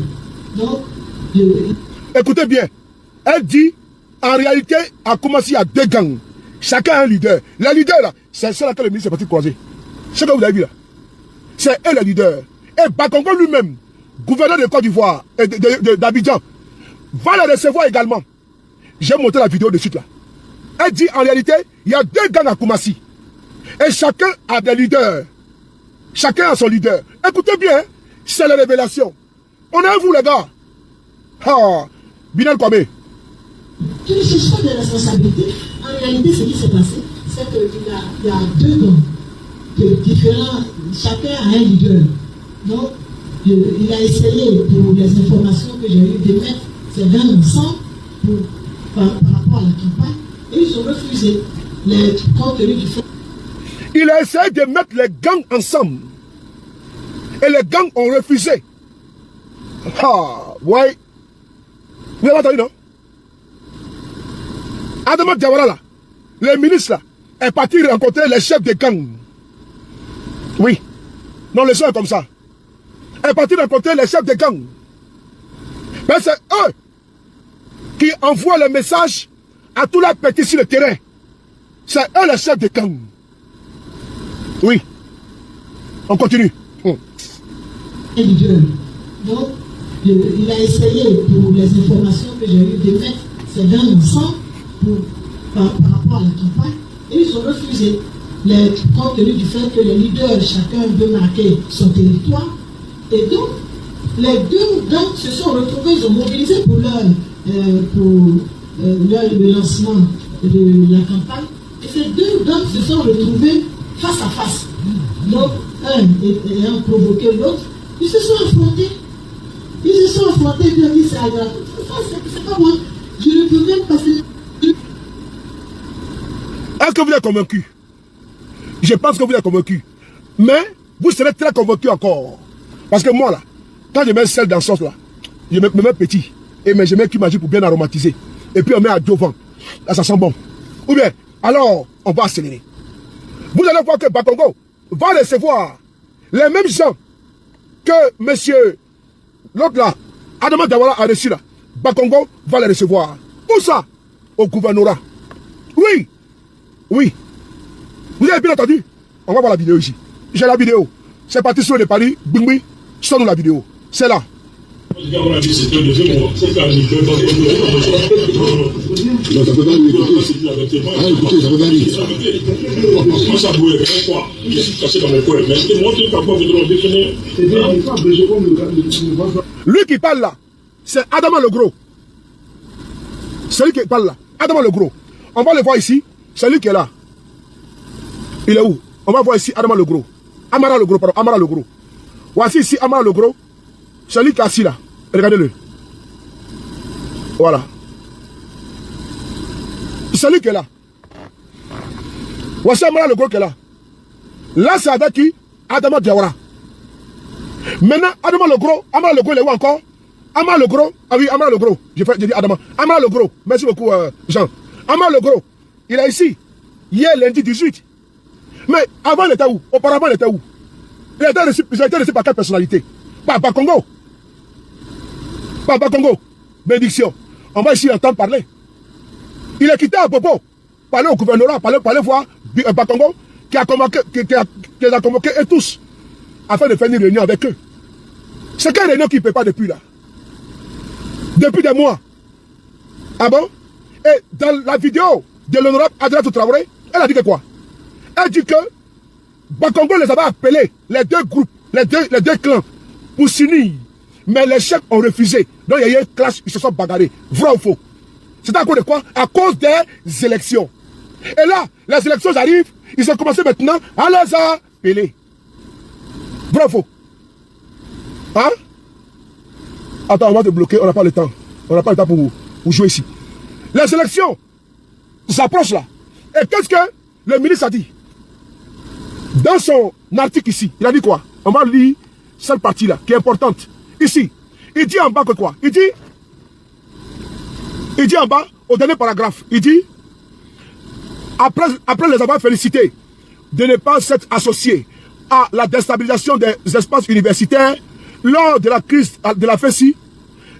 Donc, écoutez bien, elle dit, en réalité, à commencer, il y a deux gangs. Chacun a un leader. Le leader là, c'est celle que le ministre est parti croiser. C'est ce que vous avez vu là. C'est eux le leader. Et Bakongo lui-même, gouverneur de Côte d'Ivoire, d'Abidjan, va le recevoir également. J'ai montré la vidéo de suite là. Elle dit en réalité, il y a deux gangs à Koumassi. Et chacun a des leaders. Chacun a son leader. Écoutez bien, c'est la révélation. On est à vous les gars. Ah, Binel Kwame. Tu ne cherches pas de responsabilité. En réalité, ce qui s'est passé, c'est qu'il y a deux gangs différents. Chacun a un leader. Donc, il a essayé, pour les informations que j'ai eues, de mettre ces gangs ensemble par rapport à la campagne. Et ils ont refusé les contenus du fait. Il a essayé de mettre les gangs ensemble. Et les gangs ont refusé. Ah, ouais. Vous avez entendu, non? Adama Diawara, là, le ministre, là, est parti rencontrer les chefs des gangs. Oui. Non, les gens sont comme ça. Est parti rencontrer les chefs des gangs. Mais c'est eux qui envoient les messages à tous les petits sur le terrain. C'est eux les chefs des gangs. Oui. On continue. Donc, il a essayé, pour les informations que j'ai eues, de mettre ces gangs ensemble par rapport à la campagne. Et ils ont refusé, compte tenu du fait que les leaders, chacun veut marquer son territoire. Et donc, les deux gangs se sont retrouvés, ils ont mobilisé pour le lancement de la campagne. Et ces deux gangs se sont retrouvés face à face. Donc, un ayant provoqué l'autre, ils se sont affrontés. Ils se sont affrontés et ils ont dit ça. C'est pas moi. Je ne peux même pas. Est-ce que vous êtes convaincu? Je pense que vous êtes convaincu. Mais vous serez très convaincu encore. Parce que moi là, quand je mets sel dans la sauce là, je me mets petit. Et je mets cumin pour bien aromatiser. Et puis on met à devant. Là ça sent bon. Ou bien, alors on va accélérer. Vous allez voir que Bakongo va recevoir les mêmes gens que monsieur, l'autre là, Adama Diawara a reçu là. Bakongo va les recevoir. Où ça? Au gouvernorat. Oui. Oui. Vous avez bien entendu? On va voir la vidéo ici. J'ai la vidéo. C'est parti sur le Paris. Bing, Sors-nous la vidéo. C'est là. Non, ça peut pas lui écouter. Ah, écoutez, ça peut pas lui. Moi, ça bouille, quoi. Je suis caché dans mon coin. Mais c'est moi qui est capable de le. Lui qui parle là, c'est Adama le Gros. Celui qui parle là, Adama le Gros. On va le voir ici. Celui qui est là. Il est où? On va voir ici Adama le Gros. Amara le Gros, pardon. Amara le Gros. Voici ici Amara le Gros. Celui qui est assis là. Regardez-le. Voilà. Celui qui est là. Voici Amara le Gros qui est là. Là, c'est avec qui? Adama Diawara. Maintenant, Adama le Gros, Amara le Gros, il est où encore? Amara le Gros, ah oui, Amara le Gros. J'ai dit Adama. Amara le Gros. Merci beaucoup, Jean. Amara le Gros. Il est ici. Hier, lundi 18. Mais avant, il était où? Auparavant, il était où? Il a été reçu par quelle personnalité? Par Congo. Par Congo. Bénédiction. On va ici l'entendre parler. Il est quitté à Popo. Parler au gouvernorat, parler voir Congo, qui les a convoqués et tous, afin de faire une réunion avec eux. C'est quelle réunion qui ne peut pas depuis là? Depuis des mois. Ah bon? Et dans la vidéo de l'honorable Adelatou Traoré, elle a dit que quoi? Elle dit que Bakongo les avait appelés, les deux groupes, les deux clans, pour s'unir. Mais les chefs ont refusé. Donc il y a eu un clash, ils se sont bagarrés. Vrai ou faux? C'est à cause de quoi? À cause des élections. Et là, les élections arrivent, ils ont commencé maintenant à les appeler. Vrai ou faux? Hein? Attends, on va te bloquer, on n'a pas le temps. On n'a pas le temps pour jouer ici. Les élections s'approchent là. Et qu'est-ce que le ministre a dit? Dans son article ici, il a dit quoi? On va lire cette partie-là, qui est importante. Ici, il dit en bas que quoi? Il dit en bas, au dernier paragraphe, il dit, après les avoir félicités de ne pas s'être associés à la déstabilisation des espaces universitaires lors de la crise de la FESI,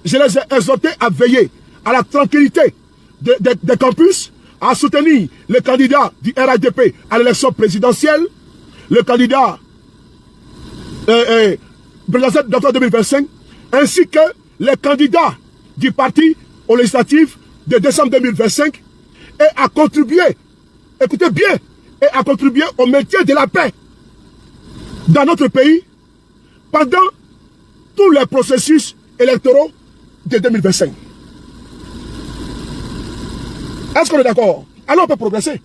je les ai exhortés à veiller à la tranquillité des campus, à soutenir le candidat du RADP à l'élection présidentielle, le candidat présidentiel d'octobre 2025, ainsi que les candidats du parti aux législatives de décembre 2025, et à contribuer, écoutez bien, et à contribuer au maintien de la paix dans notre pays pendant tous les processus électoraux de 2025. Est-ce qu'on est d'accord? Alors on peut progresser.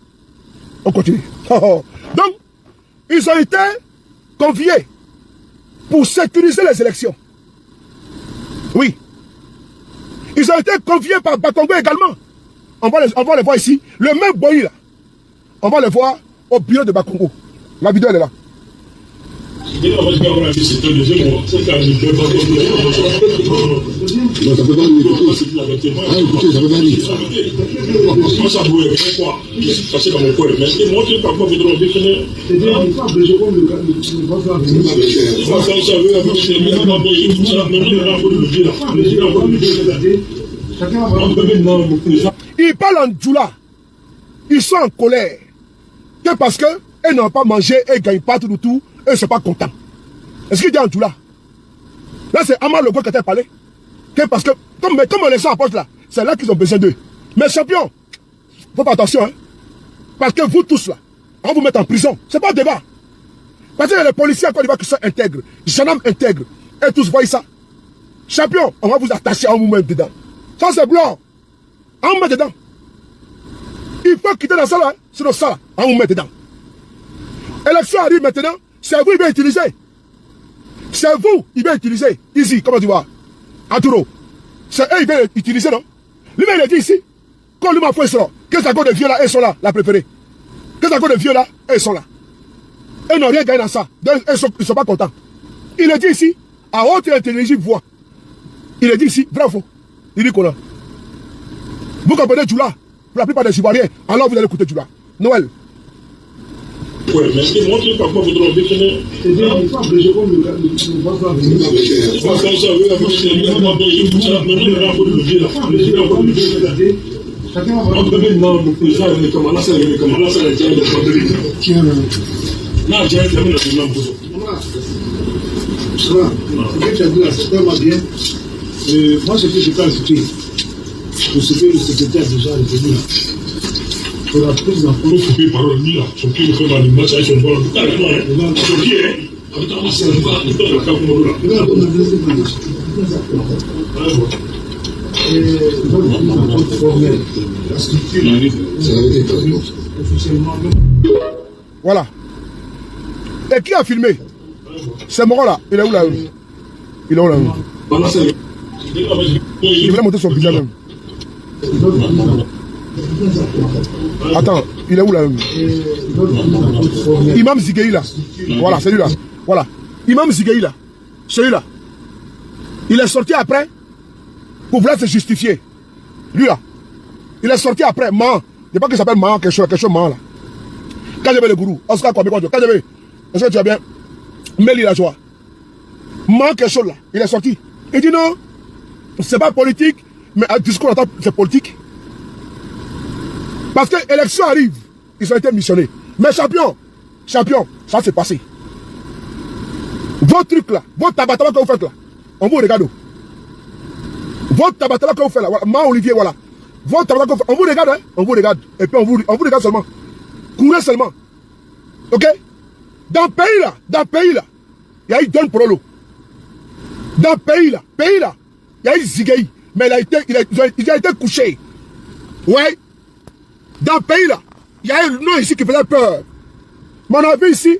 On continue. Donc, ils ont été conviés pour sécuriser les élections. Oui. Ils ont été conviés par Bakongo également. On va les voir ici. Le même Boyi là. On va le voir au bureau de Bakongo. La vidéo elle est là. Non, ça peut pas lui écouter. Ah, écoutez, ça peut pas lui. Moi, ça bouille, quoi. Je suis caché dans mon coin. Mais c'est moi qui est capable de le définir. Ils parlent en djoula. Ils sont en colère. C'est parce qu'ils n'ont pas mangé et ils ne gagnent pas tout. Eux ne sont pas contents. Est-ce qu'il dit en tout là? Là, c'est Amar le Gros qui a parlé. Parce que, comme on les sent en poste là, c'est là qu'ils ont besoin d'eux. Mais champion, faut pas attention, hein. Parce que vous tous là, on va vous mettre en prison. C'est pas un débat. Parce qu'il y a les policiers en Côte d'Ivoire qui sont intègres, gendarmes intègres. Et tous voyez ça. Champion, on va vous attacher, on vous met dedans. Ça c'est blanc. On vous met dedans. Il faut quitter la salle, hein. Sinon ça, on vous met dedans. Élection arrive maintenant. C'est vous, il va utiliser. C'est vous, il va utiliser. Ici, comment tu vois? Arturo. C'est eux, il va utiliser, non? Lui, il a dit ici. Quand lui m'a fait ça, qu'est-ce que de vieux là, ils sont là, la préférée. Qu'est-ce que de vieux là, ils sont là. Ils n'ont rien gagné dans ça. Donc, ils ne sont pas contents. Il a dit ici, à haute intelligible voix. Il a dit ici, vrai ou faux? Il dit quoi là? Vous comprenez Djoula? Pour la plupart des Ivoiriens, alors vous allez écouter Djoula. Noël. Oui, mais c'est moi qui est capable de le définir. Voilà, ce que tu as dit là, c'est vraiment bien. Moi, ce que je peux ajouter, pour ce que le secrétaire a déjà retenu là, pour la prise en compte. Il faut couper parole, lui là, son pied, il faut dans le match avec son ballon. Son pied, hein. Voilà. Et qui a filmé? C'est Moro là. Il est où là? Il est où là? Il voulait monter son budget même. Attends, il est où là? Imam Zigueï là. Voilà, c'est lui là. Voilà. Imam Zigueï là. Celui-là. Il est sorti après pour vouloir se justifier. Lui là. Il est sorti après. Man. Je ne sais pas qu'il s'appelle Man, quelque chose Man là. Quand j'avais le gourou, Oscar Kwame Kwadwo, quand j'avais. Est-ce que tu as bien? Meli la joie. Man, quelque chose là. Il est sorti. Il dit non. C'est pas politique. Mais un discours c'est politique. Parce que l'élection arrive. Ils ont été missionnés. Mais champion, ça s'est passé. Vos trucs là, vos tabataba que vous faites là, on vous regarde. Vos tabataba que vous faites là, voilà, Ma Olivier, voilà. Vos tabataba que vous faites, on vous regarde, hein, on vous regarde. Et puis on vous regarde seulement. Courez seulement. Ok? Dans le pays là, il y a eu Don Prolo. Dans le pays là, il y a eu Zigueï. Mais il a été couché. Ouais. Dans le pays là, il y a un nom ici qui faisait peur. Mais on a vu ici,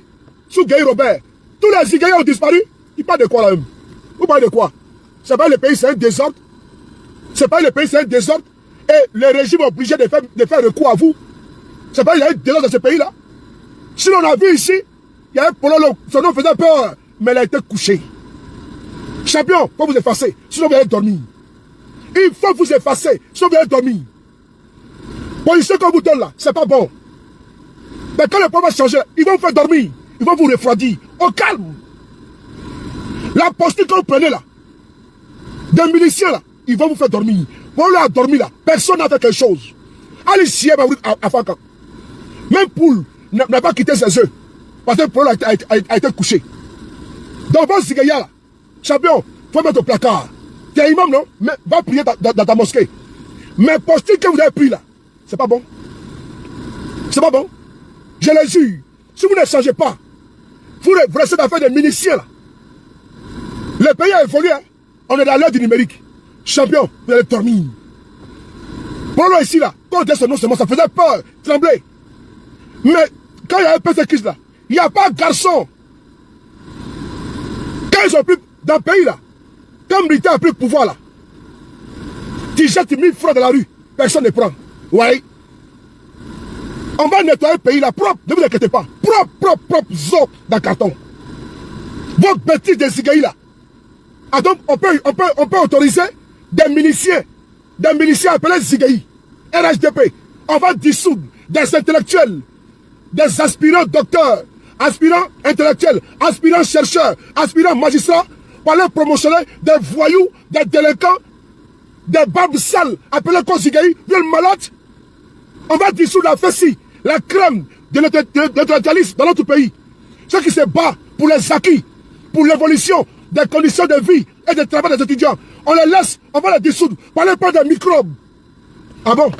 sous Guy Robert, tous les Zigueïs ont disparu. Il parle de quoi là même? Vous parlez de quoi? C'est pas le pays, c'est un désordre. C'est pas le pays, c'est un désordre. Et le régime est obligé de faire recours à vous. C'est pas il y a un désordre dans ce pays là. Si on a vu ici, il y a un pololo, son nom faisait peur, mais il a été couché. Champion, il faut vous effacer, sinon vous allez dormir. Il faut vous effacer, sinon vous allez dormir. Position qu'on vous donne là, c'est pas bon. Mais quand le pouvoir va changer, ils vont vous faire dormir. Ils vont vous refroidir. Au calme. La posture que vous prenez là, des miliciens là, ils vont vous faire dormir. Pour leur dormir là, personne n'a fait quelque chose. Allez chier à Fankan. Même Poul n'a pas quitté ses œufs. Parce que le problème a été couché. Donc, votre Zigueïa là, champion, il faut mettre au placard. Tu es imam, non? Mais va prier dans ta mosquée. Mais posture que vous avez pris là, c'est pas bon. C'est pas bon. Je le jure. Si vous ne changez pas, vous restez d'affaires des miliciens là. Le pays a évolué. Hein? On est dans l'ère du numérique. Champion, vous allez dormir. Pour là ici là, quand on dit ce nom seulement, ça faisait peur, trembler. Mais quand il y a un persécution là, il n'y a pas de garçon. Quand ils ont pris dans le pays là, quand le militaire a pris le pouvoir là, tu jettes 1000 francs dans la rue, personne ne prend. Ouais. On va nettoyer le pays là propre, ne vous inquiétez pas. Propre, zo dans le carton. Votre bêtise de Zigueï là. Ah donc on peut autoriser des miliciens appelés Zigueï, RHDP. On va dissoudre des intellectuels, des aspirants docteurs, aspirants intellectuels, aspirants chercheurs, aspirants magistrats, pour aller promotionner des voyous, des délinquants, des barbes sales, appelés comme Zigueï, viennent malades. On va dissoudre la FESI, la crème de l'intellectualisme dans notre pays. Ceux qui se battent pour les acquis, pour l'évolution des conditions de vie et de travail des étudiants. On les laisse, on va les dissoudre, par les pas des microbes. Ah bon?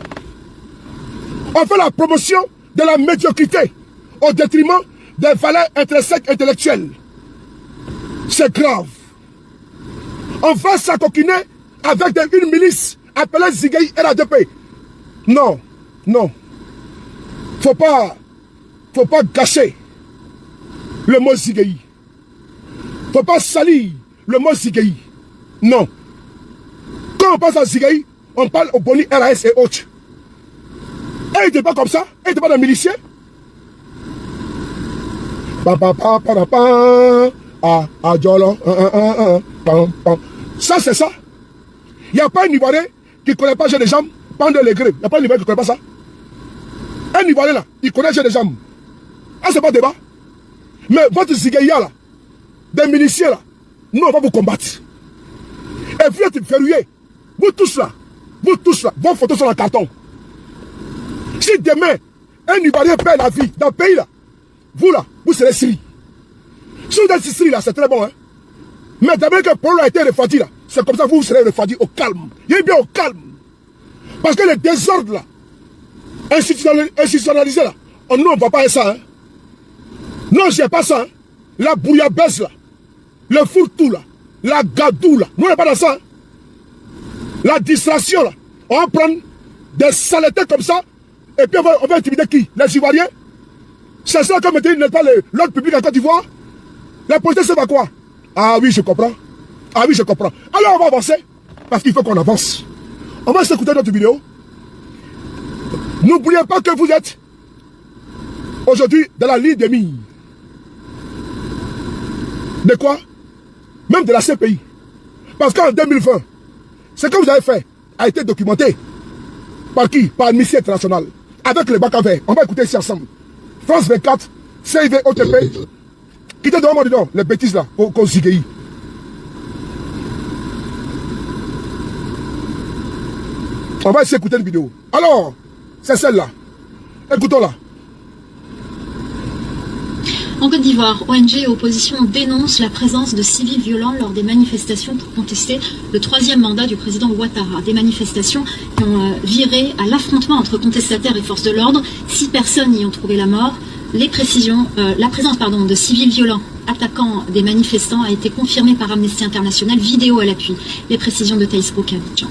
On fait la promotion de la médiocrité au détriment des valeurs intrinsèques intellectuelles. C'est grave. On va s'acoquiner avec une milice appelée Zigueï RHDP. Non. Faut pas gâcher le mot Zigueï. Faut pas salir le mot Zigueï. Non. Quand on pense à Zigueï, on parle au Boni, RAS et autres. Et il n'était pas comme ça. Il n'était pas un milicien. Ça, c'est ça. Il n'y a pas un Ivoirien qui ne connaît pas Jeu des Jambes pendant les grèves. Il n'y a pas un Ivoirien qui ne connaît pas ça. Un Ivoirien là, il connaît Jeu des Jambes. Ah, c'est pas débat. Mais votre Zigueïa là, des miliciens là, nous on va vous combattre. Et vous êtes verrouillés. Vous tous là, vos photos sont dans le carton. Si demain, un Ivoirien perd la vie dans le pays là, vous serez Syrie. Si vous êtes Syrie là, c'est très bon. Hein? Mais d'abord que Polo a été refroidi là, c'est comme ça que vous serez refroidi au calme. Il est bien au calme. Parce que le désordre là, institutionnalisé là, nous on ne voit pas ça. Hein. Non, j'ai pas ça. Hein. La bouillabaisse là, le fourre-tout là, la gadou là, nous on n'est pas dans ça. Hein. La distraction là, on va prendre des saletés comme ça, et puis on va intimider qui? Les Ivoiriens? C'est ça comme il n'est pas l'ordre public en Côte d'Ivoire? La police, c'est pas quoi? Ah oui, je comprends. Ah oui, je comprends. Alors on va avancer, parce qu'il faut qu'on avance. On va s'écouter notre vidéo. N'oubliez pas que vous êtes aujourd'hui dans la ligne de mire. De quoi? Même de la CPI. Parce qu'en 2020, ce que vous avez fait a été documenté. Par qui? Par Amnesty International. Avec les Bakavers. On va écouter ici ensemble. France 24, CIV, OTP. Quittez devant moi dedans, les bêtises là, qu'on s'y. On va essayer d'écouter une vidéo. Alors, c'est celle-là. Écoutons-la. En Côte d'Ivoire, ONG et opposition dénoncent la présence de civils violents lors des manifestations pour contester le 3e mandat du président Ouattara. Des manifestations qui ont viré à l'affrontement entre contestataires et forces de l'ordre. 6 personnes y ont trouvé la mort. La présence de civils violents attaquant des manifestants a été confirmée par Amnesty International. Vidéo à l'appui. Les précisions de Thaïs Bokavitchan.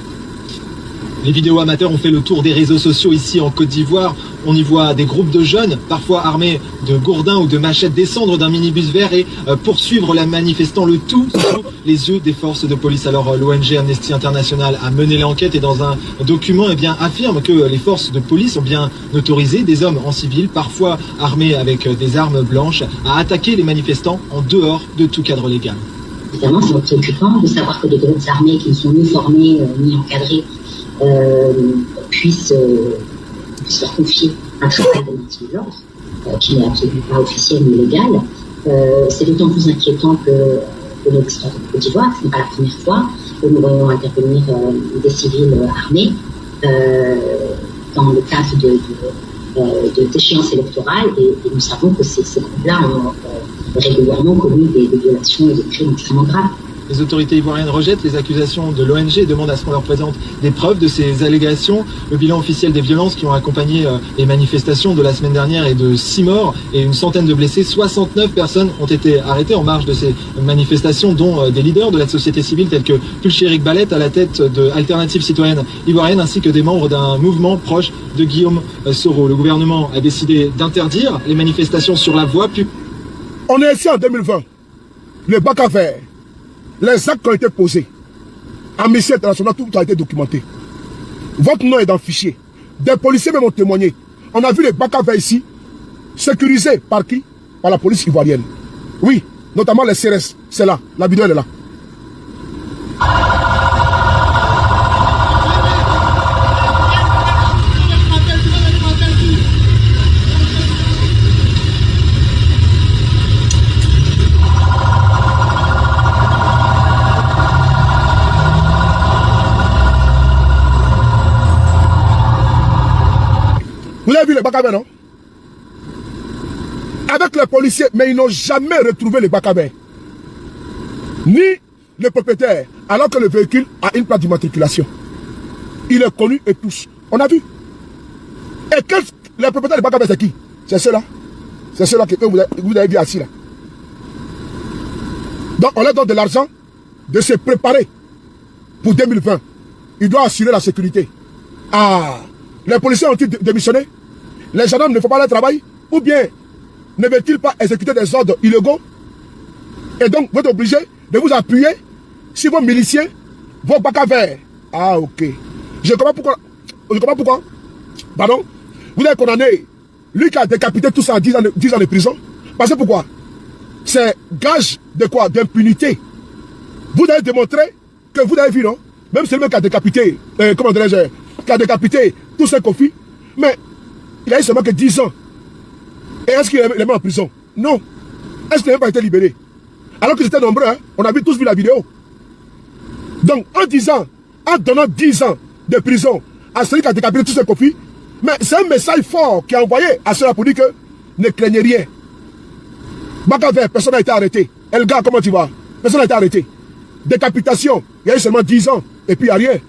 Les vidéos amateurs ont fait le tour des réseaux sociaux ici en Côte d'Ivoire. On y voit des groupes de jeunes, parfois armés de gourdins ou de machettes, descendre d'un minibus vert et poursuivre la manifestant, le tout sous les yeux des forces de police. Alors l'ONG Amnesty International a mené l'enquête et dans un document affirme que les forces de police ont bien autorisé des hommes en civil, parfois armés avec des armes blanches, à attaquer les manifestants en dehors de tout cadre légal. Évidemment, c'est préoccupant de savoir que des groupes armés qui ne sont ni formés ni encadrés puissent leur confier un travail de maintien de l'ordre qui n'est absolument pas officiel ni légal. C'est d'autant plus inquiétant que le législateur de Côte d'Ivoire, ce n'est pas la première fois que nous voyons intervenir des civils armés dans le cadre d'échéances électorales et nous savons que ces groupes-là ont régulièrement commis des violations et des crimes extrêmement graves. Les autorités ivoiriennes rejettent les accusations de l'ONG et demandent à ce qu'on leur présente des preuves de ces allégations. Le bilan officiel des violences qui ont accompagné les manifestations de la semaine dernière est de 6 morts et une centaine de blessés. 69 personnes ont été arrêtées en marge de ces manifestations, dont des leaders de la société civile tels que Pulchérik Ballet à la tête de Alternative Citoyenne Ivoirienne ainsi que des membres d'un mouvement proche de Guillaume Soro. Le gouvernement a décidé d'interdire les manifestations sur la voie publique. On est ici en 2020. Le Bakavers. Les actes qui ont été posés, Amnesty International, tout a été documenté. Votre nom est dans le fichier. Des policiers même ont témoigné. On a vu les Bakavers ici, sécurisés par qui? Par la police ivoirienne. Oui, notamment les CRS. C'est là, la vidéo elle est là. Vous avez vu les Bakavers, non? Avec les policiers, mais ils n'ont jamais retrouvé les Bakavers. Ni le propriétaire, alors que le véhicule a une plaque d'immatriculation. Il est connu et tous. On a vu. Et les propriétaires des Bakavers, c'est qui? C'est ceux-là. C'est ceux-là que vous avez vu assis là. Donc on leur donne de l'argent de se préparer pour 2020. Ils doivent assurer la sécurité. Ah! Les policiers ont-ils démissionné? Les gendarmes ne font pas leur travail? Ou bien ne veulent-ils pas exécuter des ordres illégaux? Et donc vous êtes obligé de vous appuyer sur vos miliciens, vos Bakavers. Ah ok. Je comprends pourquoi. Pardon? Vous avez condamné lui qui a décapité tout ça à 10 ans de prison. Parce que pourquoi? C'est gage de quoi? D'impunité. Vous avez démontré que vous avez vu, non? Même celui qui a décapité, comment dirais-je, qui a décapité tous ces conflits, mais il a eu seulement que 10 ans. Et est-ce qu'il est mis en prison? Non. Est-ce qu'il n'a pas été libéré? Alors que c'était nombreux, hein? On a tous vu la vidéo. Donc, en donnant 10 ans de prison à celui qui a décapité tous ces conflits, mais c'est un message fort qui a envoyé à ceux-là pour dire que ne craignez rien. Bakavers, personne n'a été arrêté. Elga, comment tu vas? Personne n'a été arrêté. Décapitation, il y a eu seulement 10 ans. Et puis il n'y a rien.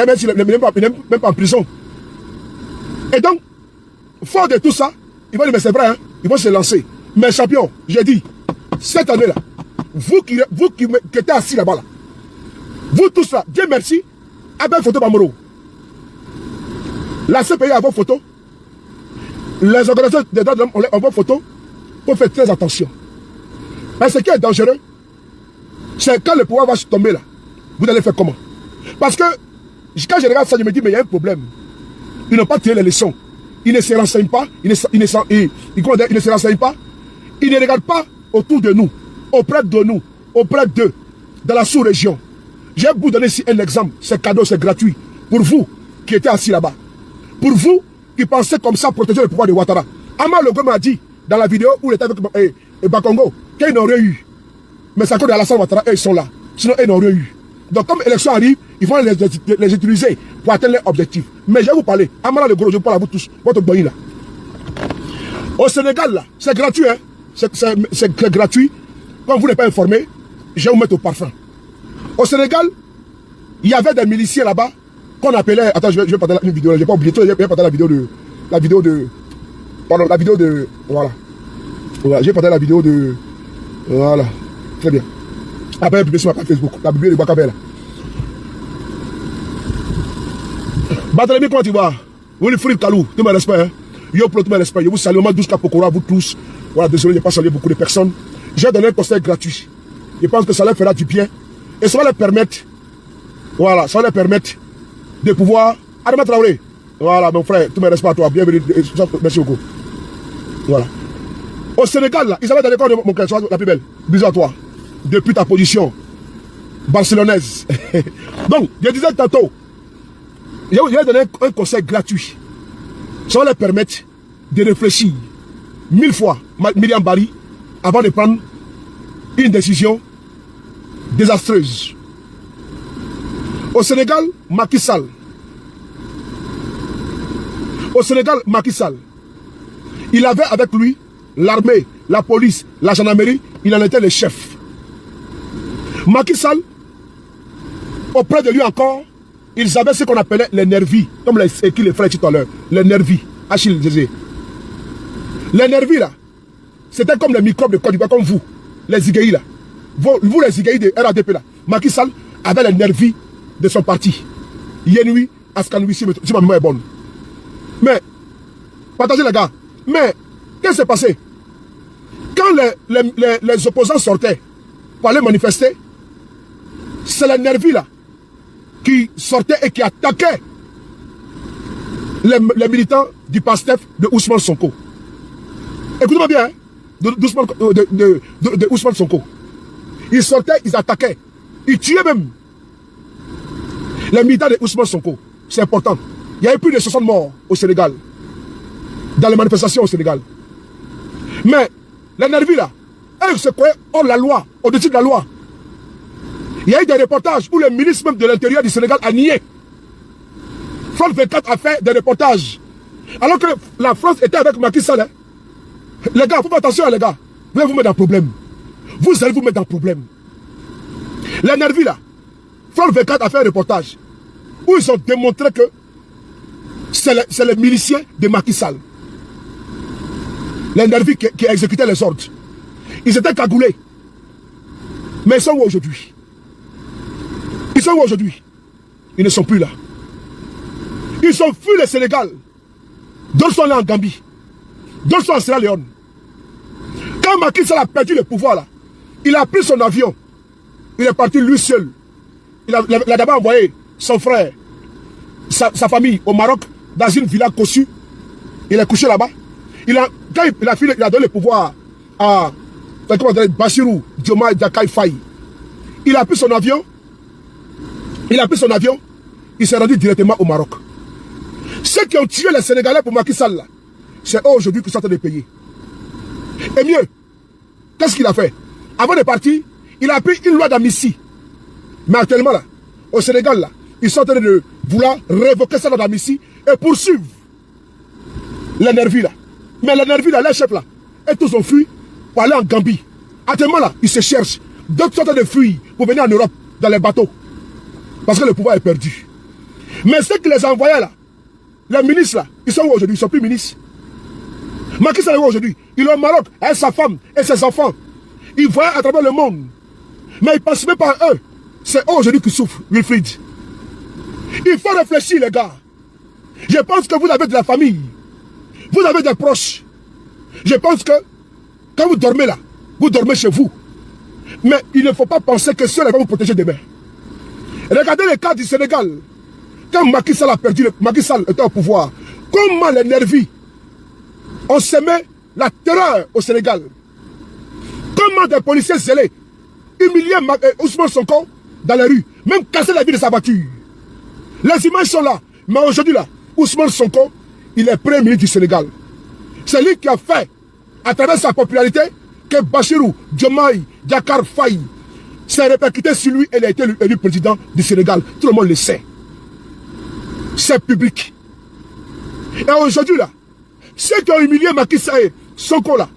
Même s'il n'est même pas en prison. Et donc, fort de tout ça, ils vont dire, mais c'est vrai, hein, ils vont se lancer. Mais champion, j'ai dit, cette année-là, vous qui êtes assis là-bas, là, vous tous là, Dieu merci, avec photo Bamoro. La CPI a vos photos. Les organisateurs des droits de l'homme ont vos photos. Pour faire très attention. Mais ce qui est dangereux, c'est quand le pouvoir va tomber là, vous allez faire comment? Parce que quand je regarde ça, je me dis, mais il y a un problème. Ils n'ont pas tiré les leçons. Ils ne se renseignent pas. Ils ne se renseignent pas. Ils ne regardent pas autour de nous, auprès de nous, auprès d'eux, dans la sous-région. J'ai vous donner ici un exemple. C'est cadeau, c'est gratuit. Pour vous qui étiez assis là-bas. Pour vous qui pensez comme ça protéger le pouvoir de Ouattara. Ama Logo m'a dit dans la vidéo où il était avec Bakongo qu'ils n'auraient eu. Mais c'est à cause d'Alassane Ouattara, eux ils sont là. Sinon, ils n'auraient eu. Donc, comme l'élection arrive, ils vont les utiliser pour atteindre leur objectif. Mais je vais vous parler. Amara le gros, je parle à vous tous. Votre boy là. Au Sénégal, là, c'est gratuit. Hein? C'est gratuit. Quand vous n'êtes pas informé, je vais vous mettre au parfum. Au Sénégal, il y avait des miliciens là-bas qu'on appelait. Attends, je vais parler une vidéo. Je n'ai pas oublié. Je vais parler la vidéo de. Pardon, la vidéo de. Voilà. Voilà, j'ai parlé la vidéo de. Voilà. Très bien. Après, publié sur ma page Facebook. La vidéo de Bakabé là. Barthélemy, comment tu vas? Vous les frites Kalou, tout mon respect. Hein? Yo, tout mon respect. Je vous salue. Moi, 12 Kapokora, vous tous. Voilà, désolé, je n'ai pas salué beaucoup de personnes. J'ai donné un conseil gratuit. Je pense que ça leur fera du bien. Et ça va leur permettre. Voilà, ça va leur permettre de pouvoir. Adama Traoré. Voilà, mon frère, tout mon respect à toi. Bienvenue. Merci beaucoup. Voilà. Au Sénégal, là, ils avaient dans l'école de mon cœur, la plus belle. Bisous à toi. Depuis ta position barcelonaise. Donc, je disais tantôt, je vais donner un conseil gratuit. Ça va leur permettre de réfléchir 1000 fois, Myriam Barry, avant de prendre une décision désastreuse. Au Sénégal, Macky Sall. Au Sénégal, Macky Sall. Il avait avec lui l'armée, la police, la gendarmerie, il en était le chef. Macky Sall, auprès de lui encore, ils avaient ce qu'on appelait les nervis, comme les frères tout à l'heure, les nervis, Achille Zézé. Les nervis là, c'était comme les microbes de Côte d'Ivoire, comme vous, les Igaïs là. Vous les Igaïs de RADP là, Macky Sall avait les nervis de son parti. Yenui, Askanoui, si ma mémoire est bonne. Mais, partagez les gars, mais, qu'est-ce qui s'est passé? Quand les opposants sortaient pour aller manifester, c'est les nervis là qui sortaient et qui attaquaient les militants du PASTEF de Ousmane Sonko. Écoutez-moi bien, hein, de Ousmane Sonko. Ils sortaient, ils attaquaient, ils tuaient même les militants de Ousmane Sonko. C'est important. Il y a eu plus de 60 morts au Sénégal, dans les manifestations au Sénégal. Mais les nervis là, elles se croyaient hors la loi, au-dessus de la loi. Il y a eu des reportages où le ministre même de l'Intérieur du Sénégal a nié. France 24 a fait des reportages. Alors que la France était avec Macky Sall. Hein. Les gars, faut faire attention les gars. Vous allez vous mettre dans problème. Vous allez vous mettre dans problème. Les nervis là, France 24 a fait un reportage où ils ont démontré que c'est les miliciens de Macky Sall. Les nervis qui exécutaient les ordres. Ils étaient cagoulés. Mais ils sont où aujourd'hui? Ils sont où aujourd'hui? Ils ne sont plus là. Ils ont fui le Sénégal. D'autres sont allés en Gambie. D'autres sont en Sierra Leone. Quand Macky Sall a perdu le pouvoir là, il a pris son avion. Il est parti lui seul. Il a d'abord envoyé son frère, sa famille au Maroc, dans une villa cossue. Il est couché là-bas. Quand il a donné le pouvoir à Bassirou Diomaye Diakhar Faye, il a pris son avion. Il s'est rendu directement au Maroc. Ceux qui ont tué les Sénégalais pour Macky Sall, c'est eux aujourd'hui qui sont en train de payer. Et mieux, qu'est-ce qu'il a fait? Avant de partir, il a pris une loi d'amnistie. Mais actuellement, là, au Sénégal, là, ils sont en train de vouloir révoquer cette loi d'amnistie et poursuivre les nervis là. Mais les nervis là, les chefs là, et tous ont fui pour aller en Gambie. Actuellement là, ils se cherchent. D'autres sont en train de fuir pour venir en Europe. dans les bateaux. Parce que le pouvoir est perdu. Mais ceux qui les envoyaient là, les ministres là, ils sont où aujourd'hui? Ils ne sont plus ministres. Macky Sall est où aujourd'hui? Il est au Maroc avec sa femme et ses enfants. Ils voyaient à travers le monde. Mais ils ne passent même pas à eux. C'est eux aujourd'hui qui souffrent, Wilfried. Il faut réfléchir, les gars. Je pense que vous avez de la famille. Vous avez des proches. Je pense que quand vous dormez là, vous dormez chez vous. Mais il ne faut pas penser que ceux-là vont vous protéger demain. Regardez le cas du Sénégal. Quand Macky Sall a perdu, Macky Sall était au pouvoir, comment les nervis ont semé la terreur au Sénégal? Comment des policiers zélés humiliaient Ousmane Sonko dans la rue, même casser la vie de sa voiture. Les images sont là. Mais aujourd'hui là, Ousmane Sonko, il est premier ministre du Sénégal. C'est lui qui a fait, à travers sa popularité, que Bachirou Diomaye Diakhar Faye s'est répercuté sur lui et il a été élu président du Sénégal. Tout le monde le sait. C'est public. Et aujourd'hui là, ceux qui ont humilié Macky Sall, Sonko là,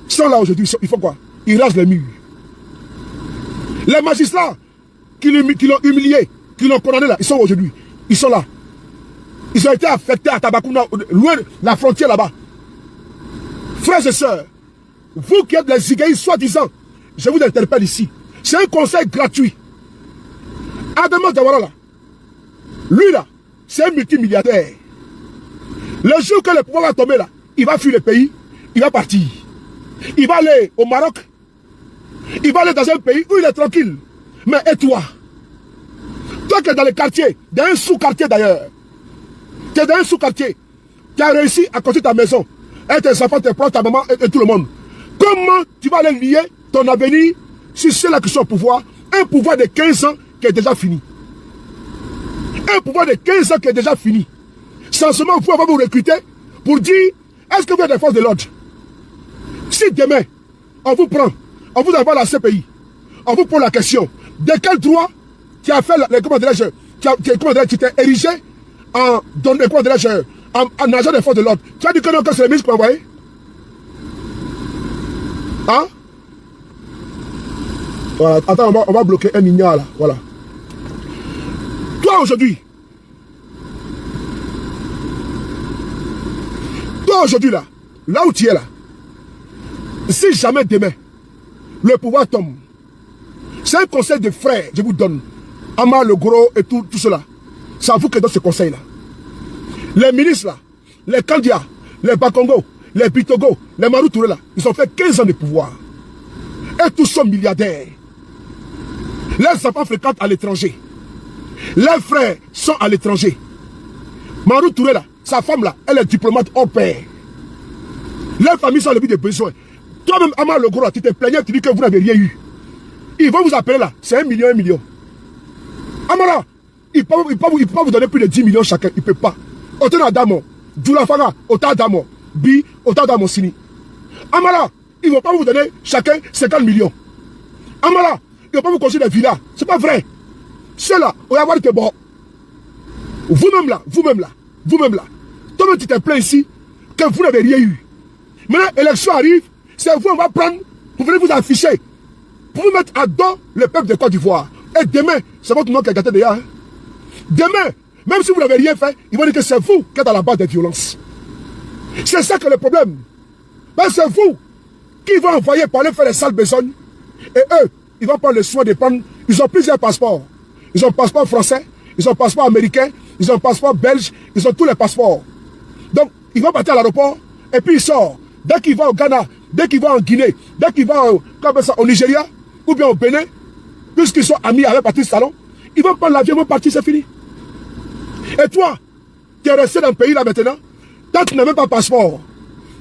sont là aujourd'hui. Il faut quoi? Ils rasent les murs. Les magistrats qui l'ont humilié, qui l'ont condamné là, ils sont aujourd'hui. Ils sont là. Ils ont été affectés à Tabakouna, loin de la frontière là-bas. Frères et sœurs, vous qui êtes les Zigaïs soi-disant, je vous interpelle ici. C'est un conseil gratuit. Adama Diawara là, lui là, c'est un multimilliardaire. Le jour que le pouvoir va tomber là, il va fuir le pays, il va partir. Il va aller au Maroc, il va aller dans un pays où il est tranquille. Mais et toi? Toi qui es dans le quartier, dans un sous-quartier d'ailleurs, tu es dans un sous-quartier, tu as réussi à construire ta maison, et tes enfants, tes proches, ta maman et tout le monde. Comment tu vas aller lier ton avenir sur ceux-là qui sont au pouvoir? Un pouvoir de 15 ans qui est déjà fini. Un pouvoir de 15 ans qui est déjà fini. Sans seulement vous avoir vous recruter pour dire, est-ce que vous êtes des forces de l'ordre? Si demain, on vous prend, on vous envoie à la CPI, on vous pose la question, de quel droit tu as fait, tu t'es érigé en agent des forces de l'ordre? Tu as dit que non, que c'est le ministre qui m'a envoyé? Hein? Voilà, attends, on va bloquer un ignare là, voilà. Toi aujourd'hui là, là où tu es là, si jamais demain, le pouvoir tombe, c'est un conseil de frères, je vous donne, Amar le Gros et tout cela, c'est à vous que donne ce conseil là. Les ministres là, les Kandia, les Bakongo, les Bitogo, les Marou Touré là, ils ont fait 15 ans de pouvoir. Et tous sont milliardaires. Leurs enfants fréquentent à l'étranger. Leurs frères sont à l'étranger. Marou Touré là, sa femme là, elle est diplomate hors pair. Leurs familles sont en vie de besoin. Toi-même, Amar le Gros, tu te plaignais, tu dis que vous n'avez rien eu. Ils vont vous appeler là, c'est 1 million, 1 million. Amara, il ne peut pas vous donner plus de 10 millions chacun, il ne peut pas. Autant d'Adamo, Djoulafara, autant d'Adamo, Bi, autant d'Adamo Sini. Amara, ils ne vont pas vous donner chacun 50 millions. Amara, ils ne vont pas vous construire des villas, c'est pas vrai. Ceux-là, on va voir que bon. Vous-même là, toi-même tu te plains ici, que vous n'avez rien eu. Maintenant, l'élection arrive, c'est vous, on va prendre, vous venez vous afficher, pour vous mettre à dos le peuple de Côte d'Ivoire. Et demain, c'est votre nom qui est gâté déjà. Hein? Demain, même si vous n'avez rien fait, ils vont dire que c'est vous qui êtes à la base des violences. C'est ça que le problème. Ben, c'est vous qui vont envoyer pour aller faire les sales besognes. Et eux, ils vont prendre le soin de prendre. Ils ont plusieurs passeports. Ils ont passeport français, ils ont passeport américain, ils ont passeport belge, ils ont tous les passeports. Donc, ils vont partir à l'aéroport et puis ils sortent. Dès qu'ils vont au Ghana, dès qu'ils vont en Guinée, dès qu'ils vont au Nigeria ou bien au Bénin, puisqu'ils sont amis avec Patrice Talon, ils vont prendre l'avion, ils vont partir, c'est fini. Et toi, tu es resté dans le pays là maintenant, toi tu n'as même pas de passeport,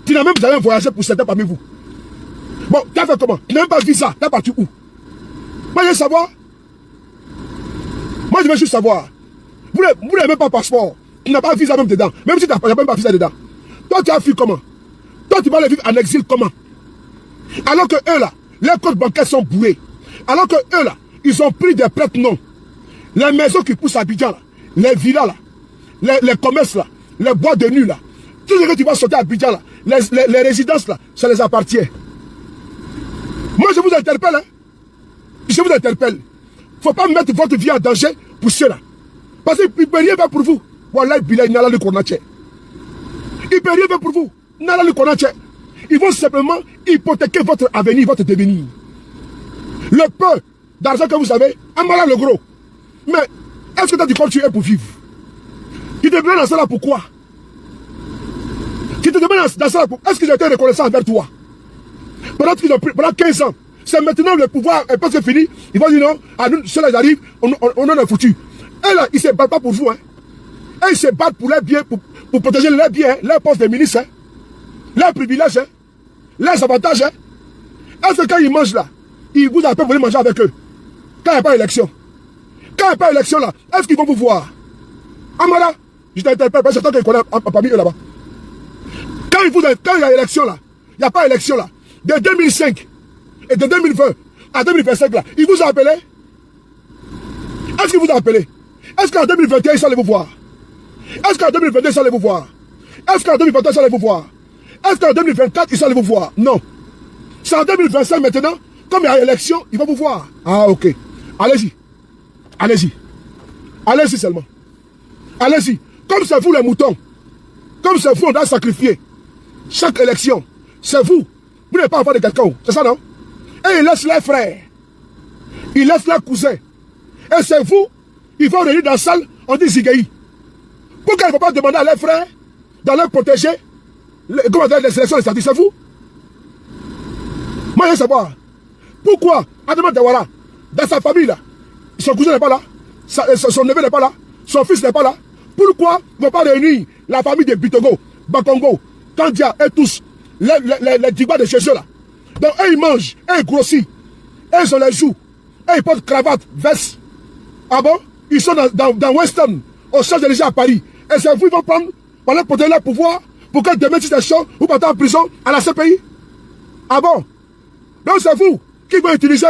tu n'as même jamais voyagé pour certains parmi vous. Bon, tu as fait comment? Tu n'as même pas de visa, tu es parti où? Moi je veux savoir. Moi je veux juste savoir. Vous n'avez même pas de passeport, tu n'as pas de visa même dedans, même si tu n'as même pas de visa dedans. Toi tu as fui comment? Toi tu vas aller vivre en exil comment? Alors que eux là, les comptes bancaires sont bourrés. Alors que eux là, ils ont pris des prêts non. Les maisons qui poussent à Abidjan là, les villas là, les commerces là, les bois de nuit là, tout ce que tu vas sortir à Abidjan là, les résidences là, ça les appartient. Moi je vous interpelle, hein. Je vous interpelle. faut pas mettre votre vie en danger pour ceux-là. Parce qu'il ne peut rien faire pour vous. Voilà, il peut rien faire pour vous. Ils vont simplement hypothéquer votre avenir, votre devenir. Le peu d'argent que vous avez, Amala le gros. Mais est-ce que tu as du corps tu es pour vivre? Tu te demandes dans ça là pourquoi? Tu te demandes dans ça là pourquoi? Est-ce que j'ai été reconnaissant envers toi? Pendant 15 ans. C'est maintenant le pouvoir est presque fini. Ils vont dire non, à nous, ceux-là ils arrivent, on en a foutu. Et là, ils ne se battent pas pour vous. Hein. Et ils se battent pour leurs biens, pour protéger leurs biens, hein, leurs postes de ministre, hein, leurs privilèges, hein, leurs avantages. Hein. Est-ce que quand ils mangent là, ils vous appellent pour venir manger avec eux? Quand il n'y a pas d'élection. Quand il n'y a pas d'élection là, est-ce qu'ils vont vous voir? Amara, je t'interpelle parce que c'est toi qui connais parmi eux là-bas. Quand il y a élection là, il n'y a pas d'élection là. De 2005 et de 2020 à 2025 là, ils vous ont appelé? Est-ce qu'ils vous ont appelé? Est-ce qu'en 2021 ils sont allés vous voir? Est-ce qu'en 2022 ils sont allés vous voir? Est-ce qu'en 2023 ils sont allés vous voir? Est-ce qu'en 2024 ils sont allés vous voir? Non. C'est en 2025 maintenant, comme il y a élection, ils vont vous voir. Ah ok. Allez-y. Allez-y. Allez-y seulement. Allez-y. Comme c'est vous les moutons. Comme c'est vous on doit sacrifier. Chaque élection, c'est vous. Vous n'avez pas avoir de quelqu'un. C'est ça non? Et ils laissent leurs frères. Ils laissent leurs cousins. Et c'est vous, ils vont réunir dans la salle, on dit Zigaï. Pourquoi ils ne vont pas demander à leurs frères de les protéger les sélections législatives? C'est vous? Moi, je veux savoir. Pourquoi Adama Dawara, dans sa famille, là, son cousin n'est pas là, son neveu n'est pas là, son fils n'est pas là. Pourquoi ils ne vont pas réunir la famille de Bitogo, Bakongo, Kandia et tous, les Digba de chez eux là? Donc, eux, ils mangent, eux, ils grossissent, eux, ils ont les joues, eux, ils portent cravate, veste. Ah bon? Ils sont dans Western, au siège de l'Église à Paris. Et c'est vous, ils vont prendre, pour protéger leur pouvoir, pour que demain, si c'est chaud, vous partez en prison à la CPI. Ah bon? Donc c'est vous qui vont utiliser.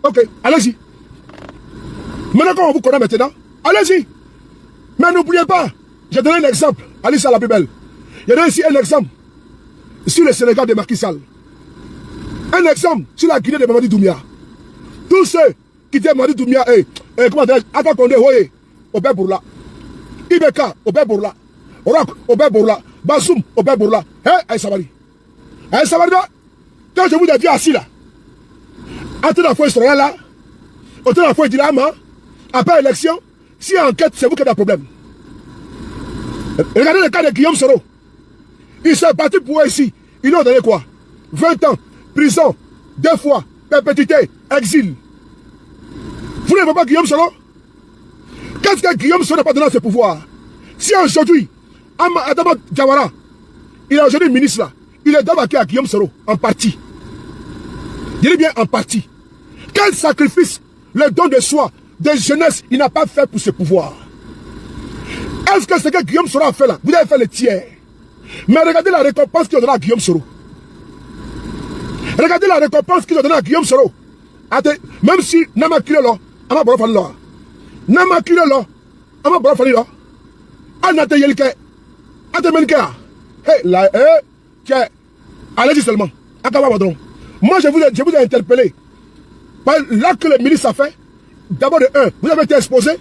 Ok, allez-y. Maintenant, quand on vous connaît maintenant, allez-y. Mais n'oubliez pas, j'ai donné un exemple, allez ça la plus belle. J'ai donné ici un exemple sur le Sénégal de Macky Sall. Un exemple sur la Guinée de Mamadi Doumbia. Tous ceux qui disent Mamadi Doumbia, comment dire, Alpha Condé, Hoye, Obé Bourla, Ibeka, Obé Bourla, Rock, Obé Bourla, Bazoum, Obé Bourla, Aïe Sabari. Aïe Sabari, quand je vous ai dit assis là, entre la fois Israël là, entre la fois Dilama, après l'élection, si il y a enquête, c'est vous qui avez un problème. Regardez le cas de Guillaume Soro. Il s'est battu pour eux ici. Ils lui ont donné quoi? 20 ans, prison, 2 fois, perpétuité, exil. Vous n'aimez pas Guillaume Soro? Qu'est-ce que Guillaume Soro n'a pas donné à ce pouvoir? Si aujourd'hui, Adama Diawara, il est aujourd'hui ministre là, il est d'abord à Guillaume Soro, en partie. Je dis bien en partie. Quel sacrifice, le don de soi, de jeunesse, il n'a pas fait pour ce pouvoir? Est-ce que ce que Guillaume Soro a fait là, vous avez fait le tiers? Mais regardez la récompense qu'ils ont donnée à Guillaume Soro. Regardez la récompense qu'ils ont donnée à Guillaume Soro. Même si Nama Kirelo, Ama Boro Fani Lo, Nama Kirelo, Ama Boro Fani Lo, Anate Yelke, Ate Menke, allez-y seulement. Moi, je vous ai interpellé. Là que le ministre a fait, d'abord de 1, vous avez été exposé.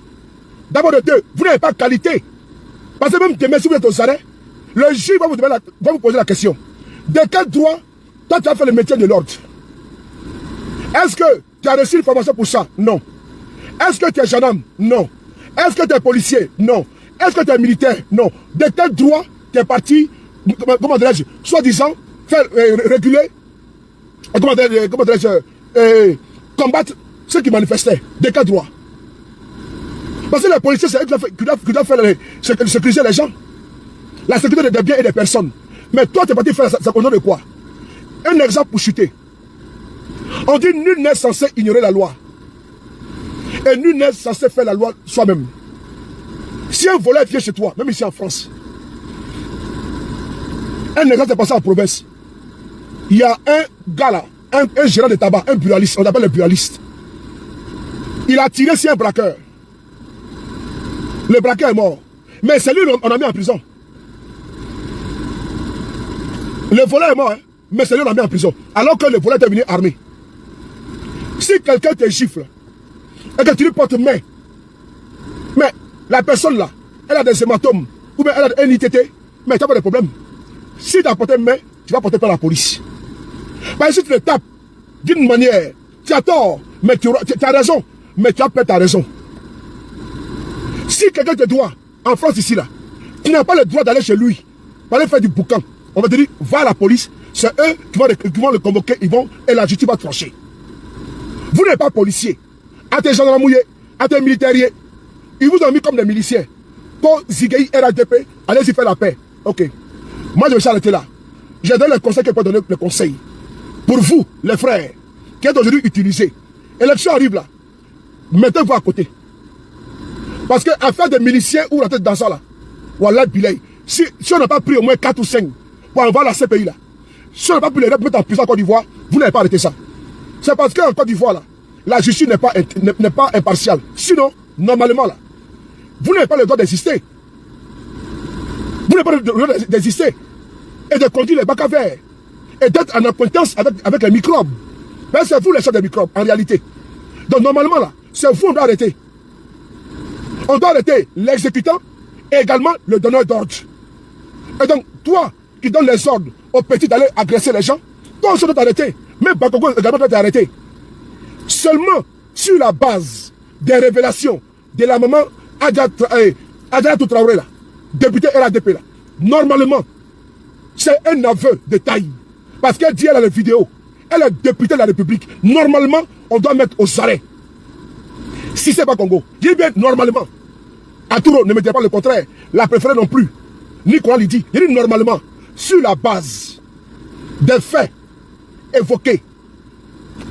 D'abord de 2, vous n'avez pas qualité. Parce que même demain, si vous êtes aux arrêts, le juge va vous poser la question. De quel droit, toi, tu as fait le métier de l'ordre? Est-ce que tu as reçu une formation pour ça? Non. Est-ce que tu es gendarme? Non. Est-ce que tu es policier? Non. Est-ce que tu es militaire? Non. De quel droit tu es parti, comment dirais-je, soi-disant, faire réguler, comment dirais-je, combattre ceux qui manifestaient? De quel droit? Parce que les policiers, c'est eux qui doivent faire sécuriser les gens. La sécurité des biens et des personnes. Mais toi, tu es parti faire ça au nom de quoi? Un exemple pour chuter. On dit nul n'est censé ignorer la loi. Et nul n'est censé faire la loi soi-même. Si un voleur vient chez toi, même ici en France, un exemple est passé en province. Il y a un gars là, un gérant de tabac, un buraliste, on appelle le buraliste. Il a tiré sur un braqueur. Le braqueur est mort. Mais c'est lui qu'on a mis en prison. Le voleur est mort, hein? Mais c'est lui qu'on a mis en prison. Alors que le voleur est venu armé. Si quelqu'un te gifle, et que tu lui portes main, mais la personne là, elle a des hématomes, ou bien elle a un ITT, mais tu n'as pas de problème. Si tu as porté main, tu vas porter par la police. Parce que si tu le tapes d'une manière, tu as tort, mais tu as raison, mais tu as perdu ta raison. Si quelqu'un te doit, en France ici là, tu n'as pas le droit d'aller chez lui, pour aller faire du boucan. On va te dire, va à la police, c'est eux qui vont le convoquer, et la justice va trancher. Vous n'êtes pas policier. À tes gendarmes mouillés, à tes militaires, ils vous ont mis comme des miliciens. Pour Zigei RADP, allez-y faire la paix. Ok. Moi, je vais s'arrêter là. Je donne le conseil que je peux donner le conseil. Pour vous, les frères, qui êtes aujourd'hui utilisés, élection arrive là, mettez-vous à côté. Parce qu'à faire des miliciens ou la tête dans ça là, voilà, Bilay. Si on n'a pas pris au moins 4 ou 5 pour envoyer la CPI là, si on n'a pas pu les mettre en prison en Côte d'Ivoire, vous n'avez pas arrêté ça. C'est parce qu'en Côte d'Ivoire là, la justice n'est pas impartiale. Sinon, normalement là, vous n'avez pas le droit d'exister. Vous n'avez pas le droit d'exister. Et de conduire les bacs à verre. Et d'être en acquaintance avec les microbes. Mais c'est vous les chefs des microbes, en réalité. Donc normalement là, c'est vous on doit arrêter. On doit arrêter l'exécutant et également le donneur d'ordre. Et donc, toi qui donnes les ordres aux petits d'aller agresser les gens, toi aussi dois t'arrêter. Même Bakogo également doit t'arrêter. Seulement sur la base des révélations de la maman Adjaratou Traoré là, députée RADP là, normalement, c'est un aveu de taille. Parce qu'elle dit, elle a les vidéos. Elle est députée de la République. Normalement, on doit mettre aux arrêts. Si c'est pas Congo, je dis bien normalement. Atouro ne me dit pas le contraire. La préférée non plus. Nicolas lui dit, il dit normalement, sur la base des faits évoqués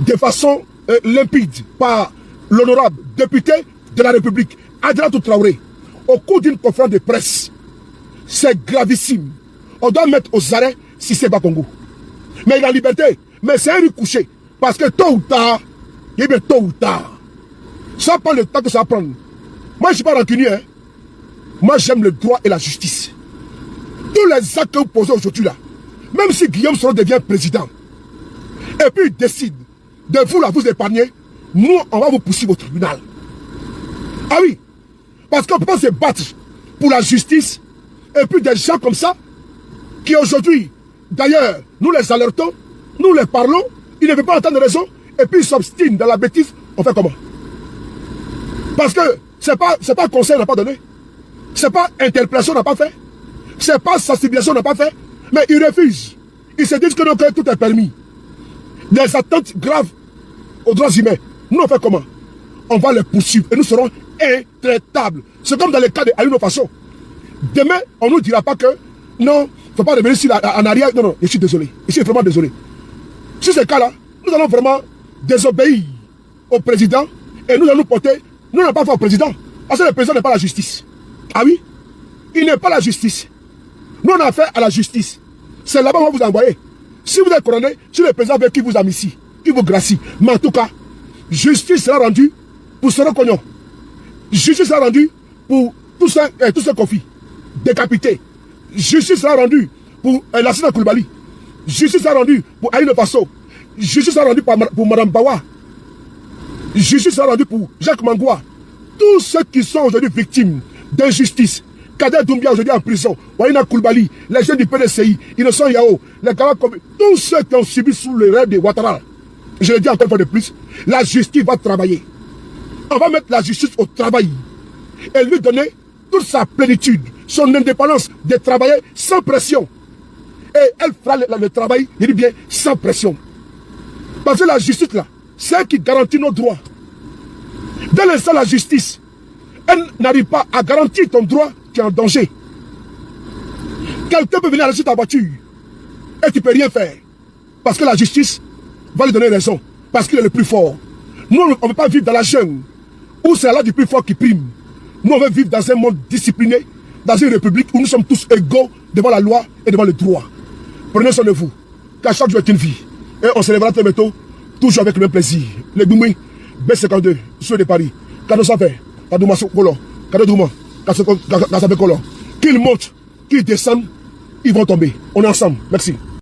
de façon limpide par l'honorable député de la République, Adjaratou Traoré, au cours d'une conférence de presse, c'est gravissime. On doit mettre aux arrêts si c'est pas Congo. Mais il a liberté. Mais c'est un couché. Parce que tôt ou tard, il bien tôt ou tard, ça prend le temps que ça va prendre. Moi, je ne suis pas rancunier. Hein. Moi, j'aime le droit et la justice. Tous les actes que vous posez aujourd'hui là, même si Guillaume Soro devient président, et puis il décide de vous épargner, nous, on va vous poursuivre au tribunal. Ah oui, parce qu'on ne peut pas se battre pour la justice, et puis des gens comme ça, qui aujourd'hui, d'ailleurs, nous les alertons, nous les parlons, ils ne veulent pas entendre raison, et puis ils s'obstinent dans la bêtise, on fait comment? Parce que c'est pas conseil, on n'a pas donné. C'est pas interpellation, on n'a pas fait. C'est pas sensibilisation, on n'a pas fait. Mais ils refusent. Ils se disent que non, que tout est permis. Des attentes graves aux droits humains. Nous, on fait comment? On va les poursuivre et nous serons intraitables. C'est comme dans le cas de Alioune Faso. Demain, on ne nous dira pas que non, il ne faut pas revenir ici en arrière. Non, non, je suis désolé. Je suis vraiment désolé. Sur ce cas-là, nous allons vraiment désobéir au président et nous allons nous porter. Nous n'avons pas fait au président. Parce que le président n'est pas la justice. Ah oui? Il n'est pas la justice. Nous, on a fait à la justice. C'est là-bas qu'on va vous envoyer. Si vous êtes couronné, si le président veut qu'il vous amicie, qu'il vous gracie. Mais en tout cas, justice sera rendue pour Soro Kognon. Justice sera rendue pour tous ces conflits décapités. Justice sera rendue pour Lassina Coulibaly. Justice sera rendue pour Alioune Faso. Justice sera rendue pour Mme Bawa. Justice sera rendue pour Jacques Mangoua. Tous ceux qui sont aujourd'hui victimes d'injustice. Kader Doumbia aujourd'hui en prison. Waina Coulibaly, les jeunes du PDCI, Innocent Yao, les Kawak, tous ceux qui ont subi sous le rêve de Ouattara. Je le dis encore une fois de plus, la justice va travailler. On va mettre la justice au travail et lui donner toute sa plénitude, son indépendance de travailler sans pression. Et elle fera le travail, je dis bien, sans pression. Parce que la justice là, c'est elle qui garantit nos droits. Dès l'instant la justice, elle n'arrive pas à garantir ton droit, tu es en danger. Quelqu'un peut venir arracher ta voiture et tu ne peux rien faire. Parce que la justice va lui donner raison. Parce qu'il est le plus fort. Nous, on ne veut pas vivre dans la jungle où c'est la loi du plus fort qui prime. Nous, on veut vivre dans un monde discipliné, dans une république où nous sommes tous égaux devant la loi et devant le droit. Prenez soin de vous, car chaque jour est une vie. Et on se lèvera très bientôt, toujours avec le même plaisir. Les Goumoui, B52, sur de Paris. Kado Safé, Kado Massou Kolo, Kado Douma, Kado Safé Kolo. Qu'ils montent, qu'ils descendent, ils vont tomber. On est ensemble. Merci.